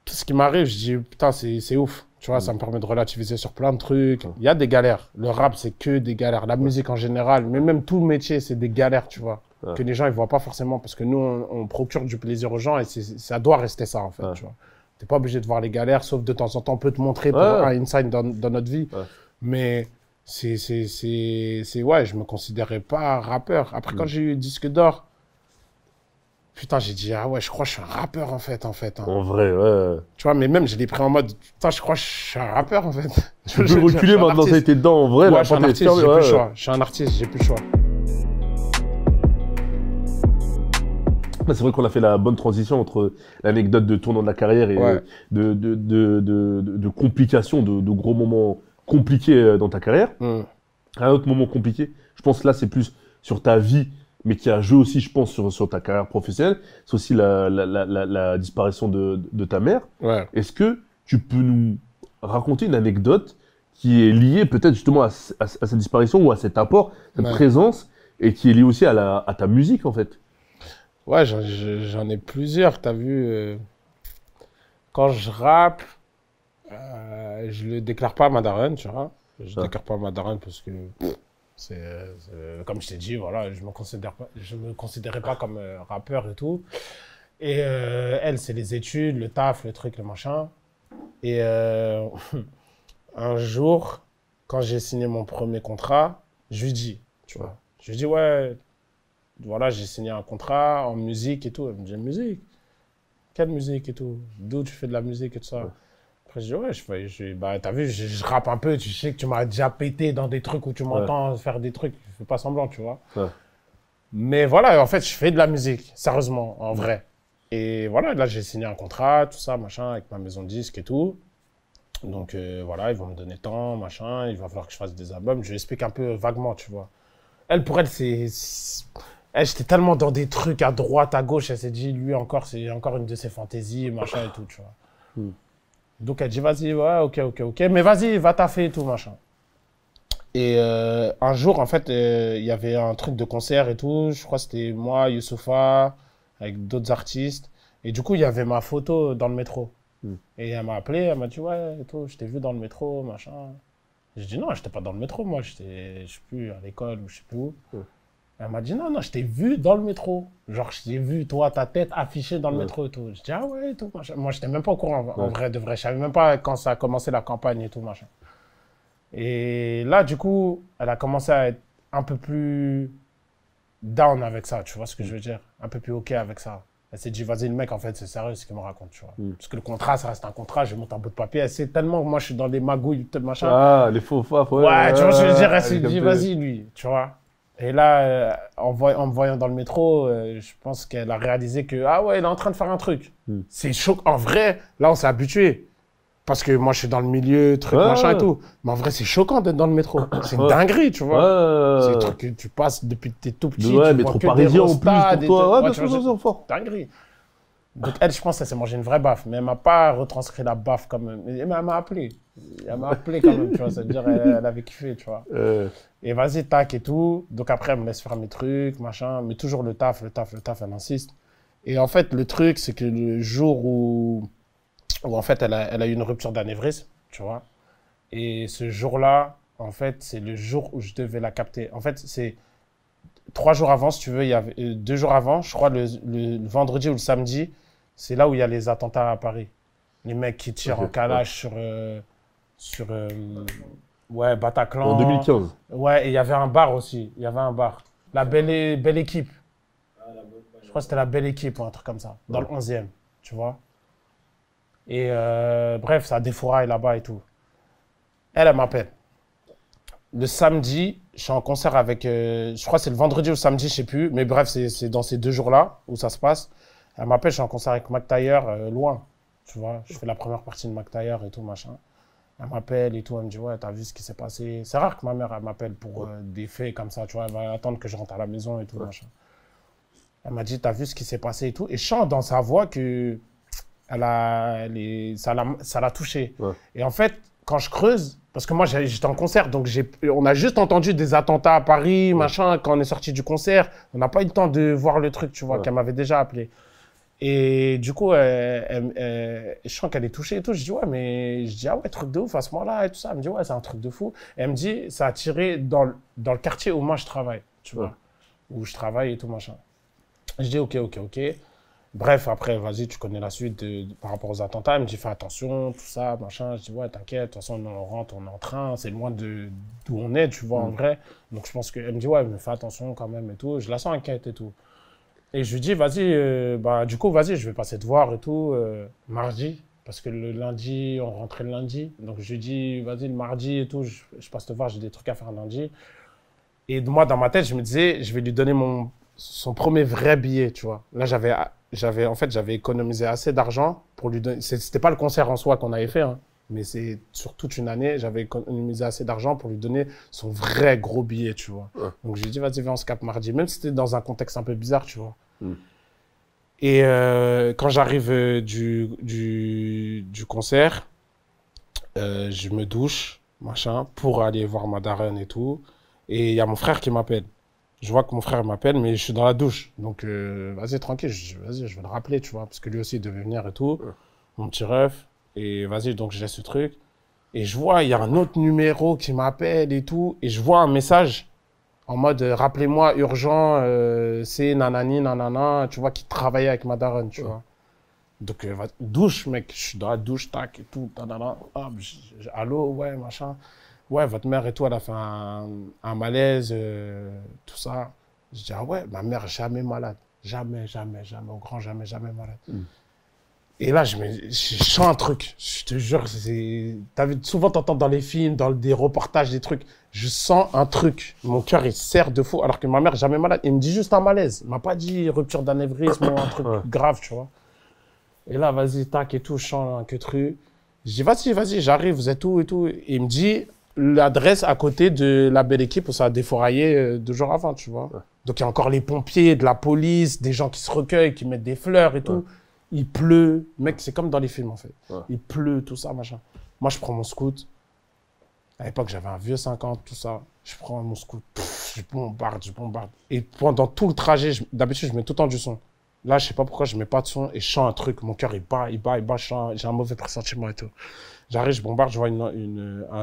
S1: tout ce qui m'arrive, je dis, putain, c'est ouf. Tu vois, ça me permet de relativiser sur plein de trucs. Il y a des galères. Le rap, c'est que des galères. La musique en général, mais même tout le métier, c'est des galères, tu vois. Que les gens, ils voient pas forcément. Parce que nous, on procure du plaisir aux gens et ça doit rester ça, en fait, tu vois. T'es pas obligé de voir les galères, sauf de temps en temps, on peut te montrer pour un insight dans notre vie. Mais ouais, je me considérais pas rappeur. Après, quand j'ai eu disque d'or, putain, j'ai dit, ah ouais, je crois que je suis un rappeur, en fait.
S2: En vrai, ouais.
S1: Tu vois, mais même, je l'ai pris en mode, putain, je crois que je suis un rappeur, en fait.
S2: Tu peux reculer maintenant, ça a été dedans, en vrai.
S1: Ouais, je suis un artiste, j'ai plus le choix. Je suis un artiste, j'ai plus le choix.
S2: C'est vrai qu'on a fait la bonne transition entre l'anecdote de tournant de la carrière et de complications, de gros moments compliqués dans ta carrière. Un autre moment compliqué, je pense que là, c'est plus sur ta vie, mais qui a joué aussi, je pense, sur ta carrière professionnelle. C'est aussi la disparition de ta mère.
S1: Ouais.
S2: Est-ce que tu peux nous raconter une anecdote qui est liée peut-être justement à cette disparition ou à cet apport, cette présence, et qui est liée aussi à ta musique, en fait?
S1: Ouais, j'en ai plusieurs. T'as vu, quand je rappe, je le déclare pas à ma daronne, tu vois. Je déclare pas à ma daronne parce que comme je t'ai dit, voilà, je me considérais pas comme rappeur et tout. Et elle, c'est les études, le taf, le truc, le machin. Et un jour, quand j'ai signé mon premier contrat, je lui dis, tu vois, je lui dis, ouais, voilà, j'ai signé un contrat en musique et tout. Elle me dit, musique? Quelle musique et tout? D'où tu fais de la musique et tout ça? Après, je dis, ouais, bah, t'as vu, je rappe un peu, tu sais que tu m'as déjà pété dans des trucs où tu m'entends faire des trucs, je fais pas semblant, tu vois. Mais voilà, en fait, je fais de la musique, sérieusement, en vrai. Et voilà, là, j'ai signé un contrat, tout ça, machin, avec ma maison de disques et tout. Donc, voilà, ils vont me donner tant, machin, il va falloir que je fasse des albums. Je lui explique un peu vaguement, tu vois. Pour elle, j'étais tellement dans des trucs à droite, à gauche, elle s'est dit, lui encore, c'est encore une de ses fantaisies, machin et tout, tu vois. Donc elle dit, vas-y, ouais, ok, mais vas-y, va taffer et tout, machin. Et un jour, en fait, il y avait un truc de concert et tout, je crois que c'était moi, Youssoupha, avec d'autres artistes. Et du coup, il y avait ma photo dans le métro. Et elle m'a appelé, elle m'a dit, ouais, et tout, je t'ai vu dans le métro, machin. J'ai dit, non, j'étais pas dans le métro, moi, je sais plus, à l'école ou je sais plus où. Elle m'a dit, non, je t'ai vu dans le métro. Genre, je t'ai vu, toi, ta tête affichée dans le métro et tout. Je dis, ah ouais, et tout, machin. Moi, j'étais même pas au courant, en vrai, de vrai. Je savais même pas quand ça a commencé la campagne et tout, machin. Et là, du coup, elle a commencé à être un peu plus down avec ça, tu vois ce que je veux dire? Un peu plus OK avec ça. Elle s'est dit, vas-y, le mec, en fait, c'est sérieux ce qu'il me raconte, tu vois. Parce que le contrat, ça reste un contrat, je monte un bout de papier. Elle sait tellement que moi, je suis dans les magouilles, machin.
S2: Ah, les faux faf,
S1: ouais, tu vois ce que je veux dire? Elle s'est dit, vas-y, lui, tu vois. Et là, en me voyant dans le métro, je pense qu'elle a réalisé que, ah ouais, il est en train de faire un truc. C'est choquant. En vrai, là, on s'est habitué. Parce que moi, je suis dans le milieu, truc, machin et tout. Mais en vrai, c'est choquant d'être dans le métro. C'est une dinguerie, tu vois. C'est un truc que tu passes depuis que t'es tout petit.
S2: Ouais, métro parisien en plus, pour toi. Ouais, bien sûr, c'est fort.
S1: Dinguerie. Donc elle, je pense, elle s'est mangé une vraie baffe, mais elle m'a pas retranscrit la baffe comme... Mais elle m'a appelé. Elle m'a appelé quand même, tu vois, ça veut dire elle avait kiffé, tu vois. Et vas-y, tac et tout. Donc après, elle me laisse faire mes trucs, machin, mais toujours le taf, elle insiste. Et en fait, le truc, c'est que le jour où en fait, elle a eu une rupture d'anévrisme, tu vois. Et ce jour-là, en fait, c'est le jour où je devais la capter. En fait, c'est 3 jours avant, si tu veux, il y avait 2 jours avant, je crois le vendredi ou le samedi, c'est là où il y a les attentats à Paris. Les mecs qui tirent en calage sur ouais, Bataclan.
S2: En 2015.
S1: Ouais, et il y avait un bar aussi. Il y avait un bar. La belle équipe. Je crois que c'était la belle équipe ou un truc comme ça. Dans le 11e, tu vois. Et bref, ça défouraille là-bas et tout. Elle m'appelle. Le samedi, je suis en concert avec... je crois que c'est le vendredi ou le samedi, je sais plus. Mais bref, c'est dans ces 2 jours-là où ça se passe. Elle m'appelle, je suis en concert avec Mac Taylor, loin. Tu vois, je fais la première partie de Mac Taylor et tout, machin. Elle m'appelle et tout, elle me dit, ouais, t'as vu ce qui s'est passé. C'est rare que ma mère, elle m'appelle pour des faits comme ça, tu vois. Elle va attendre que je rentre à la maison et tout, machin. Elle m'a dit, t'as vu ce qui s'est passé et tout. Et je sens dans sa voix que ça l'a touché. Ouais. Et en fait, quand je creuse, parce que moi, j'étais en concert, donc on a juste entendu des attentats à Paris, machin, quand on est sorti du concert. On n'a pas eu le temps de voir le truc, tu vois, qu'elle m'avait déjà appelé. Et du coup, je sens qu'elle est touchée et tout. Je dis, ouais, mais je dis, ah ouais, truc de ouf à ce moment-là et tout ça. Elle me dit, ouais, c'est un truc de fou. Et elle me dit, ça a tiré dans le quartier où moi je travaille, tu vois, où je travaille et tout, machin. Je dis, ok. Bref, après, vas-y, tu connais la suite par rapport aux attentats. Elle me dit, fais attention, tout ça, machin. Je dis, ouais, t'inquiète, de toute façon, on rentre, on est en train, c'est loin d'où on est, tu vois, en vrai. Donc, je pense qu'elle me dit, ouais, mais fais attention quand même et tout. Je la sens inquiète et tout. Et je lui dis, vas-y, du coup, vas-y, je vais passer te voir et tout, mardi. Parce que le lundi, on rentrait le lundi. Donc, je lui dis, vas-y, le mardi et tout, je passe te voir, j'ai des trucs à faire lundi. Et moi, dans ma tête, je me disais, je vais lui donner son premier vrai billet, tu vois. Là, j'avais économisé assez d'argent pour lui donner. C'était pas le concert en soi qu'on avait fait, hein, mais c'est sur toute une année, j'avais économisé assez d'argent pour lui donner son vrai gros billet, tu vois. Ouais. Donc, je lui ai dit, vas-y, viens, on se capte mardi. Même si c'était dans un contexte un peu bizarre, tu vois. Et quand j'arrive du concert, je me douche, machin, pour aller voir ma daronne et tout. Et il y a mon frère qui m'appelle. Je vois que mon frère m'appelle, mais je suis dans la douche. Donc, vas-y, tranquille, vas-y, je vais le rappeler, tu vois, parce que lui aussi, il devait venir et tout. Mon petit ref. Et vas-y, donc je laisse ce truc. Et je vois, il y a un autre numéro qui m'appelle et tout. Et je vois un message en mode, rappelez-moi, urgent, c'est nanani, nanana, tu vois, qui travaillait avec ma daronne, tu vois. Donc, douche, mec, je suis dans la douche, tac, et tout, nanana, hop, allô, ouais, machin. Ouais, votre mère et tout, elle a fait un malaise, tout ça. Je dis, ah ouais, ma mère, jamais malade. Jamais, au grand jamais malade. Et là, je sens un truc, je te jure, souvent t'entends dans les films, dans des reportages, des trucs, je sens un truc, mon cœur il serre de fou, alors que ma mère jamais malade, il me dit juste un malaise, il m'a pas dit rupture d'anévrisme ou un truc grave, tu vois. Et là, vas-y, tac et tout, je sens un que truc. Je dis, vas-y, j'arrive, vous êtes où et tout. Et il me dit l'adresse à côté de la belle équipe où ça a défouraillé 2 jours avant, tu vois. Donc il y a encore les pompiers, de la police, des gens qui se recueillent, qui mettent des fleurs et tout. Il pleut. Mec, c'est comme dans les films, en fait. Il pleut, tout ça, machin. Moi, je prends mon scoot. À l'époque, j'avais un vieux 50, tout ça. Je prends mon scoot. Je bombarde. Et pendant tout le trajet, d'habitude, je mets tout le temps du son. Là, je sais pas pourquoi, je mets pas de son et je sens un truc. Mon cœur, il bat. J'ai un mauvais pressentiment et tout. J'arrive, je bombarde, je vois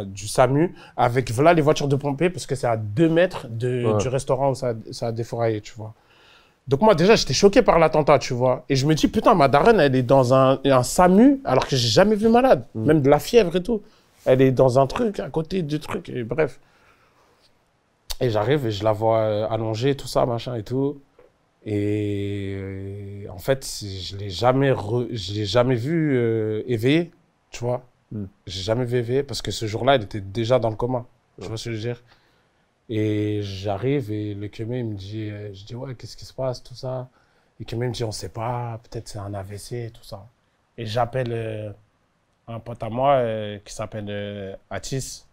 S1: du SAMU avec, voilà, les voitures de pompiers parce que c'est à 2 mètres du restaurant où ça a défouraillé, tu vois. Donc moi, déjà, j'étais choqué par l'attentat, tu vois. Et je me dis, putain, ma daronne, elle est dans un SAMU, alors que j'ai jamais vu malade. Même de la fièvre et tout. Elle est dans un truc, à côté du truc, et bref. Et j'arrive et je la vois allongée, tout ça, machin et tout. Et en fait, je l'ai jamais vue éveillée, tu vois. J'ai jamais vu éveillée, parce que ce jour-là, elle était déjà dans le coma. Tu vois ce que je veux dire? Et j'arrive et le Kémé, il me dit, je dis, ouais, qu'est-ce qui se passe, tout ça. Et Kémé me dit, on sait pas, peut-être c'est un AVC, tout ça. Et j'appelle un pote à moi qui s'appelle Atis,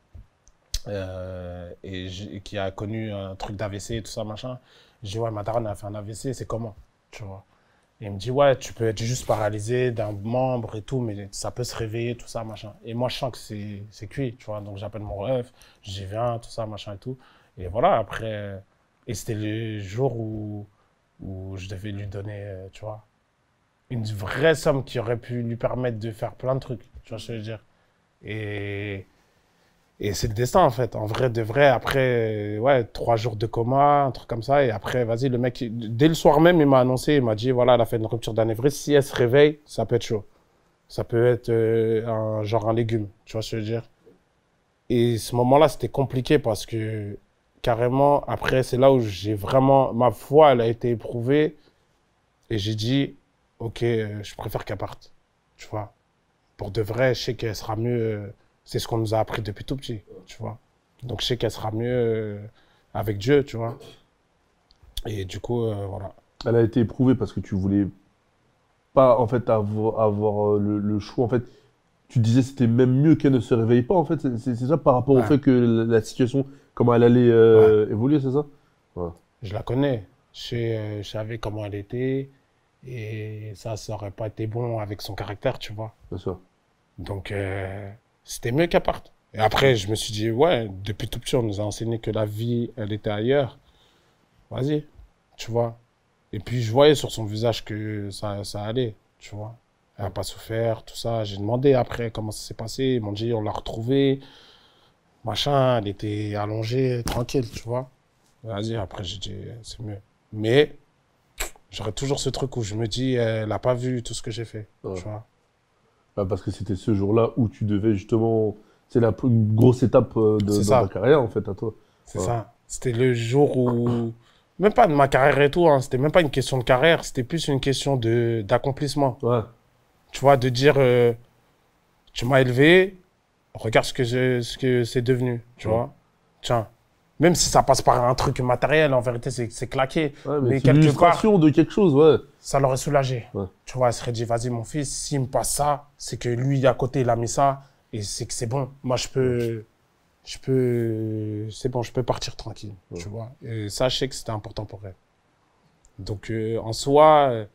S1: et qui a connu un truc d'AVC, tout ça, machin. Je dis, ouais, ma daronne a fait un AVC, c'est comment, tu vois. Et il me dit, ouais, tu peux être juste paralysé d'un membre et tout, mais ça peut se réveiller, tout ça, machin. Et moi, je sens que c'est cuit, tu vois. Donc, j'appelle mon ref, j'y viens, tout ça, machin et tout. Et voilà, après... Et c'était le jour où je devais lui donner, tu vois, une vraie somme qui aurait pu lui permettre de faire plein de trucs, tu vois ce que je veux dire. Et c'est le destin, en fait. En vrai, de vrai, après, ouais, 3 jours de coma, un truc comme ça. Et après, vas-y, le mec, dès le soir même, il m'a annoncé, il m'a dit, voilà, elle a fait une rupture d'anévrisme. Si elle se réveille, ça peut être chaud. Ça peut être genre un légume, tu vois ce que je veux dire. Et ce moment-là, c'était compliqué parce que, carrément, après, c'est là où j'ai vraiment... Ma foi, elle a été éprouvée. Et j'ai dit, OK, je préfère qu'elle parte, tu vois. Pour de vrai, je sais qu'elle sera mieux... c'est ce qu'on nous a appris depuis tout petit, tu vois. Donc, je sais qu'elle sera mieux avec Dieu, tu vois. Et du coup, voilà.
S2: Elle a été éprouvée parce que tu voulais pas, en fait, avoir le choix. En fait, tu disais c'était même mieux qu'elle ne se réveille pas, en fait. C'est ça par rapport au
S1: Ouais.
S2: fait que la situation, comment elle allait évoluer, c'est ça? Ouais.
S1: Je la connais. Je savais comment elle était. Et ça aurait pas été bon avec son caractère, tu vois.
S2: Bien sûr.
S1: Donc, c'était mieux qu'elle parte. Et après, je me suis dit, ouais, depuis tout petit, on nous a enseigné que la vie, elle était ailleurs. Vas-y, tu vois. Et puis, je voyais sur son visage que ça allait, tu vois. Elle n'a pas souffert, tout ça. J'ai demandé après comment ça s'est passé. Ils m'ont dit, on l'a retrouvée. Machin, elle était allongée, tranquille, tu vois. Vas-y, après, j'ai dit, c'est mieux. Mais, j'aurais toujours ce truc où je me dis, elle n'a pas vu tout ce que j'ai fait,
S2: Ouais.
S1: tu vois.
S2: Bah, parce que c'était ce jour-là où tu devais justement... C'est une grosse étape
S1: C'est
S2: dans
S1: ça.
S2: ta carrière, en fait, à toi.
S1: C'est
S2: Ouais.
S1: ça. C'était le jour où... Même pas de ma carrière et tout, hein. C'était même pas une question de carrière, c'était plus une question d'accomplissement.
S2: Ouais.
S1: Tu vois, de dire, tu m'as élevé, regarde ce que c'est devenu, tu
S2: Ouais.
S1: vois. Tiens, même si ça passe par un truc matériel, en vérité, c'est claqué.
S2: Ouais,
S1: mais
S2: c'est
S1: quelque part,
S2: l'illustration de quelque chose, ouais.
S1: ça l'aurait soulagé.
S2: Ouais.
S1: Tu vois, elle serait dit, vas-y, mon fils, s'il me passe ça, c'est que lui, à côté, il a mis ça, et c'est que c'est bon. Moi, c'est bon, je peux partir tranquille, tu vois. Et ça, je sais que c'était important pour elle. Donc, en soi,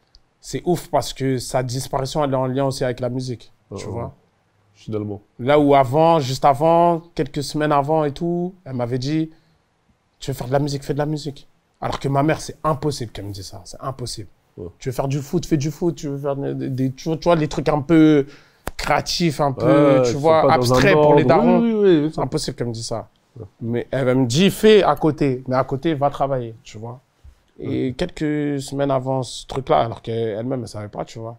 S1: c'est ouf parce que sa disparition, elle est en lien aussi avec la musique, tu vois.
S2: Finalement.
S1: Là où avant, juste avant, quelques semaines avant et tout, elle m'avait dit, tu veux faire de la musique, fais de la musique. Alors que ma mère, c'est impossible qu'elle me dise ça, c'est impossible.
S2: Ouais.
S1: Tu veux faire du foot, fais du foot, tu veux faire tu vois, les trucs un peu créatifs, un peu,
S2: Ouais,
S1: tu
S2: c'est
S1: vois,
S2: pas dans un
S1: abstraits pour les
S2: ordre.
S1: darons.
S2: Oui,
S1: C'est impossible qu'elle me dise ça. Mais elle me dit, fais à côté. Mais à côté, va travailler, tu vois. Et quelques semaines avant ce truc-là, alors qu'elle-même, elle ne savait pas, tu vois,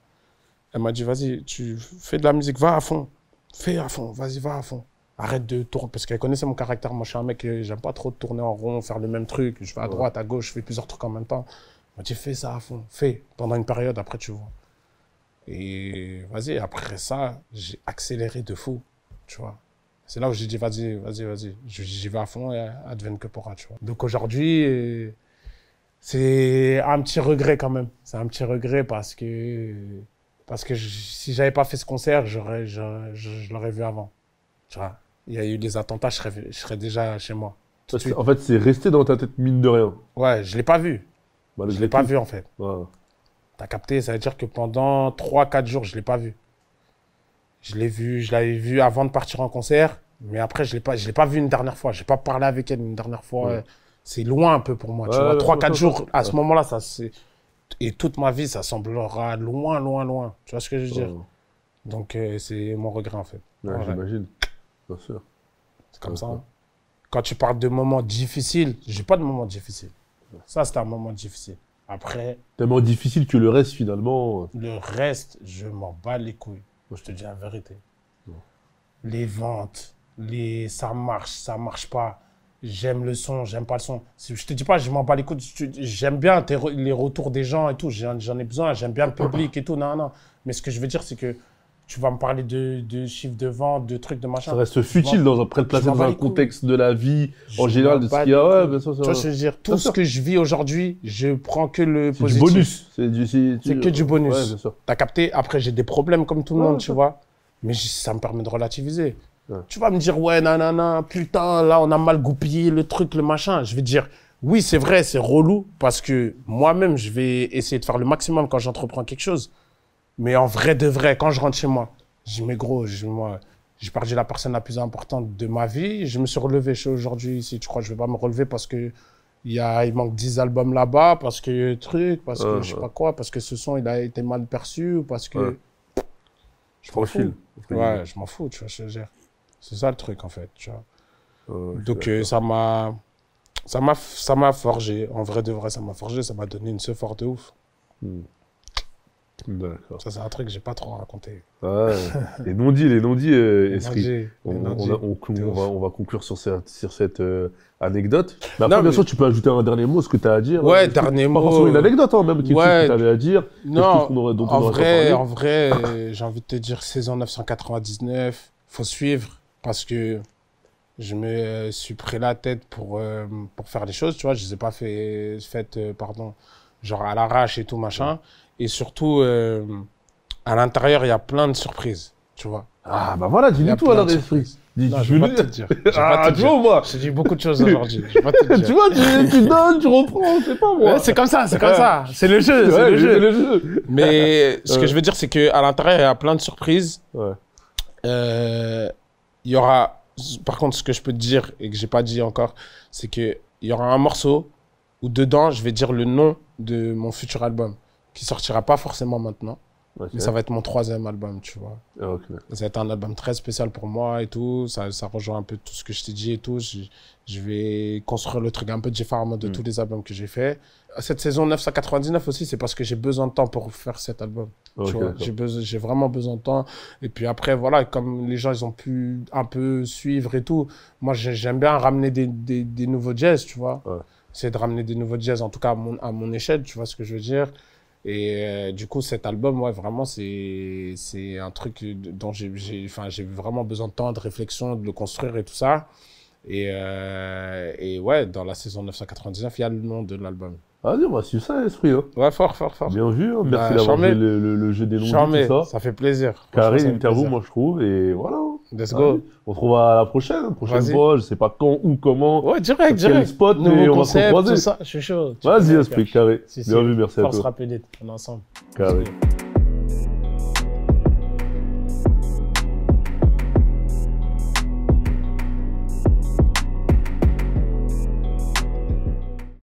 S1: elle m'a dit, vas-y, tu fais de la musique, va à fond. Fais à fond, vas-y, va à fond. Arrête de tourner, parce qu'elle connaissait mon caractère. Moi, je suis un mec, j'aime pas trop tourner en rond, faire le même truc. Je vais à droite, à gauche, je fais plusieurs trucs en même temps. Elle m'a dit, fais ça à fond, fais. Pendant une période, après, tu vois. Et vas-y, après ça, j'ai accéléré de fou, tu vois. C'est là où j'ai dit, vas-y. J'y vais à fond et advienne que pourra, tu vois. Donc aujourd'hui, c'est un petit regret quand même. C'est un petit regret parce que si j'avais pas fait ce concert, je l'aurais vu avant. Tu vois. Il y a eu les attentats, je serais déjà chez moi. Tout de suite.
S2: En fait, c'est resté dans ta tête, mine de rien.
S1: Ouais, je l'ai pas vu. Je l'ai pas vu en fait.
S2: Ouais.
S1: T'as capté, ça veut dire que pendant 3-4 jours, je l'ai pas vu. Je l'avais vu avant de partir en concert, mais après, je l'ai pas vu une dernière fois. J'ai pas parlé avec elle une dernière fois.
S2: Ouais.
S1: C'est loin un peu pour moi, tu
S2: Ouais,
S1: vois.
S2: ouais,
S1: 3-4
S2: ouais,
S1: jours,
S2: ouais.
S1: à ce moment-là, ça c'est... Et toute ma vie, ça semblera loin. Tu vois ce que je veux dire?
S2: Ouais.
S1: Donc, c'est mon regret, en fait.
S2: Ouais,
S1: Ouais.
S2: j'imagine. Bien sûr.
S1: C'est comme
S2: Ouais,
S1: ça.
S2: ouais.
S1: Hein. Quand tu parles de moments difficiles, j'ai pas de moments difficiles. Ça, c'était un moment difficile. Après,
S2: Tellement difficile que le reste, finalement.
S1: le reste, je m'en bats les couilles. Je te dis la vérité. Les ventes, ça marche pas. J'aime le son, j'aime pas le son. Je te dis pas, je m'en bats les couilles. J'aime bien les retours des gens et tout. J'en ai besoin. J'aime bien le public et tout. Non. Mais ce que je veux dire, c'est que tu vas me parler de chiffres de vente, de trucs, de machin.
S2: Ça reste futile après le placer
S1: m'en
S2: dans
S1: bats
S2: un
S1: les couilles.
S2: contexte de la vie, en
S1: Je
S2: général,
S1: m'en
S2: de ce
S1: bats
S2: qu'il y a.
S1: les
S2: Ouais,
S1: couilles.
S2: bien sûr,
S1: Tu vois ce que je veux dire? Tout ce que je vis aujourd'hui, je prends que le
S2: c'est du
S1: positif.
S2: bonus.
S1: C'est que du bonus.
S2: Ouais, bien sûr.
S1: T'as capté? Après, j'ai des problèmes comme tout le
S2: Ouais,
S1: monde,
S2: ouais.
S1: tu vois. Mais ça me permet de relativiser.
S2: Ouais.
S1: Tu vas me dire, ouais, nanana, putain, là, on a mal goupillé le truc, le machin. Je vais te dire, oui, c'est vrai, c'est relou parce que moi-même, je vais essayer de faire le maximum quand j'entreprends quelque chose. Mais en vrai de vrai, quand je rentre chez moi, je dis, mais gros, moi, j'ai perdu la personne la plus importante de ma vie. Je me suis relevé. Je suis aujourd'hui ici. Tu crois que je vais pas me relever parce que il manque 10 albums là-bas, parce que truc, parce que je sais pas quoi, parce que ce son, il a été mal perçu, ou parce que... Je m'en fous. Ouais, je m'en fous, tu vois, je veux dire. C'est ça le truc, en fait, tu vois. Donc, ça m'a forgé. En vrai de vrai, ça m'a forgé. Ça m'a donné une ce fort de ouf.
S2: D'accord.
S1: Ça, c'est un truc que j'ai pas trop raconté.
S2: Ouais. Les non-dits, Esprit. On va conclure sur cette anecdote. Mais après, bien sûr, tu peux ajouter un dernier mot, ce que tu as à dire.
S1: Ouais, dernier mot.
S2: Pas forcément une anecdote, hein, même, quelque chose que tu avais à dire.
S1: Non, en vrai, j'ai envie de te dire saison 999, faut suivre parce que je me suis pris la tête pour faire les choses, tu vois. Je les ai pas faites, genre à l'arrache et tout, machin. Et surtout, à l'intérieur, il y a plein de surprises, tu vois.
S2: Ah, bah voilà, dis-nous tout alors, Esprit.
S1: Non, je vais pas te dire.
S2: Ah, tu vois, moi.
S1: J'ai dit beaucoup de choses aujourd'hui. Je vais pas te dire.
S2: Tu vois, tu donnes, tu reprends, c'est pas moi.
S1: Ouais, c'est comme ça, c'est comme ça. C'est le jeu, c'est le jeu. Mais ce que je veux dire, c'est qu'à l'intérieur, il y a plein de surprises.
S2: Ouais.
S1: Il y aura... Par contre, ce que je peux te dire, et que j'ai pas dit encore, c'est qu'il y aura un morceau où dedans, je vais dire le nom de mon futur album, qui sortira pas forcément maintenant. Okay. Mais ça va être mon 3e album, tu vois.
S2: Okay.
S1: Ça va être un album très spécial pour moi et tout. Ça rejoint un peu tout ce que je t'ai dit et tout. Je vais construire le truc un peu différemment de tous les albums que j'ai fait. Cette saison 999 aussi, c'est parce que j'ai besoin de temps pour faire cet album. Okay, tu vois, j'ai vraiment besoin de temps. Et puis après, voilà, comme les gens, ils ont pu un peu suivre et tout, moi, j'aime bien ramener des nouveaux jazz, tu vois.
S2: Ouais.
S1: Essayer de ramener des nouveaux jazz, en tout cas à mon échelle, tu vois ce que je veux dire. Et du coup, cet album, ouais, vraiment, c'est un truc dont j'ai vraiment besoin de temps, de réflexion, de le construire et tout ça. Et ouais, dans la saison 999, il y a le nom de l'album.
S2: Vas-y, on va suivre ça, Esprit. Hein.
S1: Ouais, fort.
S2: Bien vu, hein. Merci d'avoir joué le jeu des noms, tout ça.
S1: Ça fait plaisir.
S2: Carré, interview, moi, je trouve. Et voilà.
S1: Let's go.
S2: On se retrouve à la prochaine fois. Je sais pas quand ou comment.
S1: Ouais, direct.
S2: Quel spot, mais on va se croiser.
S1: Tout ça, je suis chaud.
S2: Vas-y, Esprit, carré. Bien vu, merci à toi.
S1: Force rapide, on est ensemble.
S2: Carré.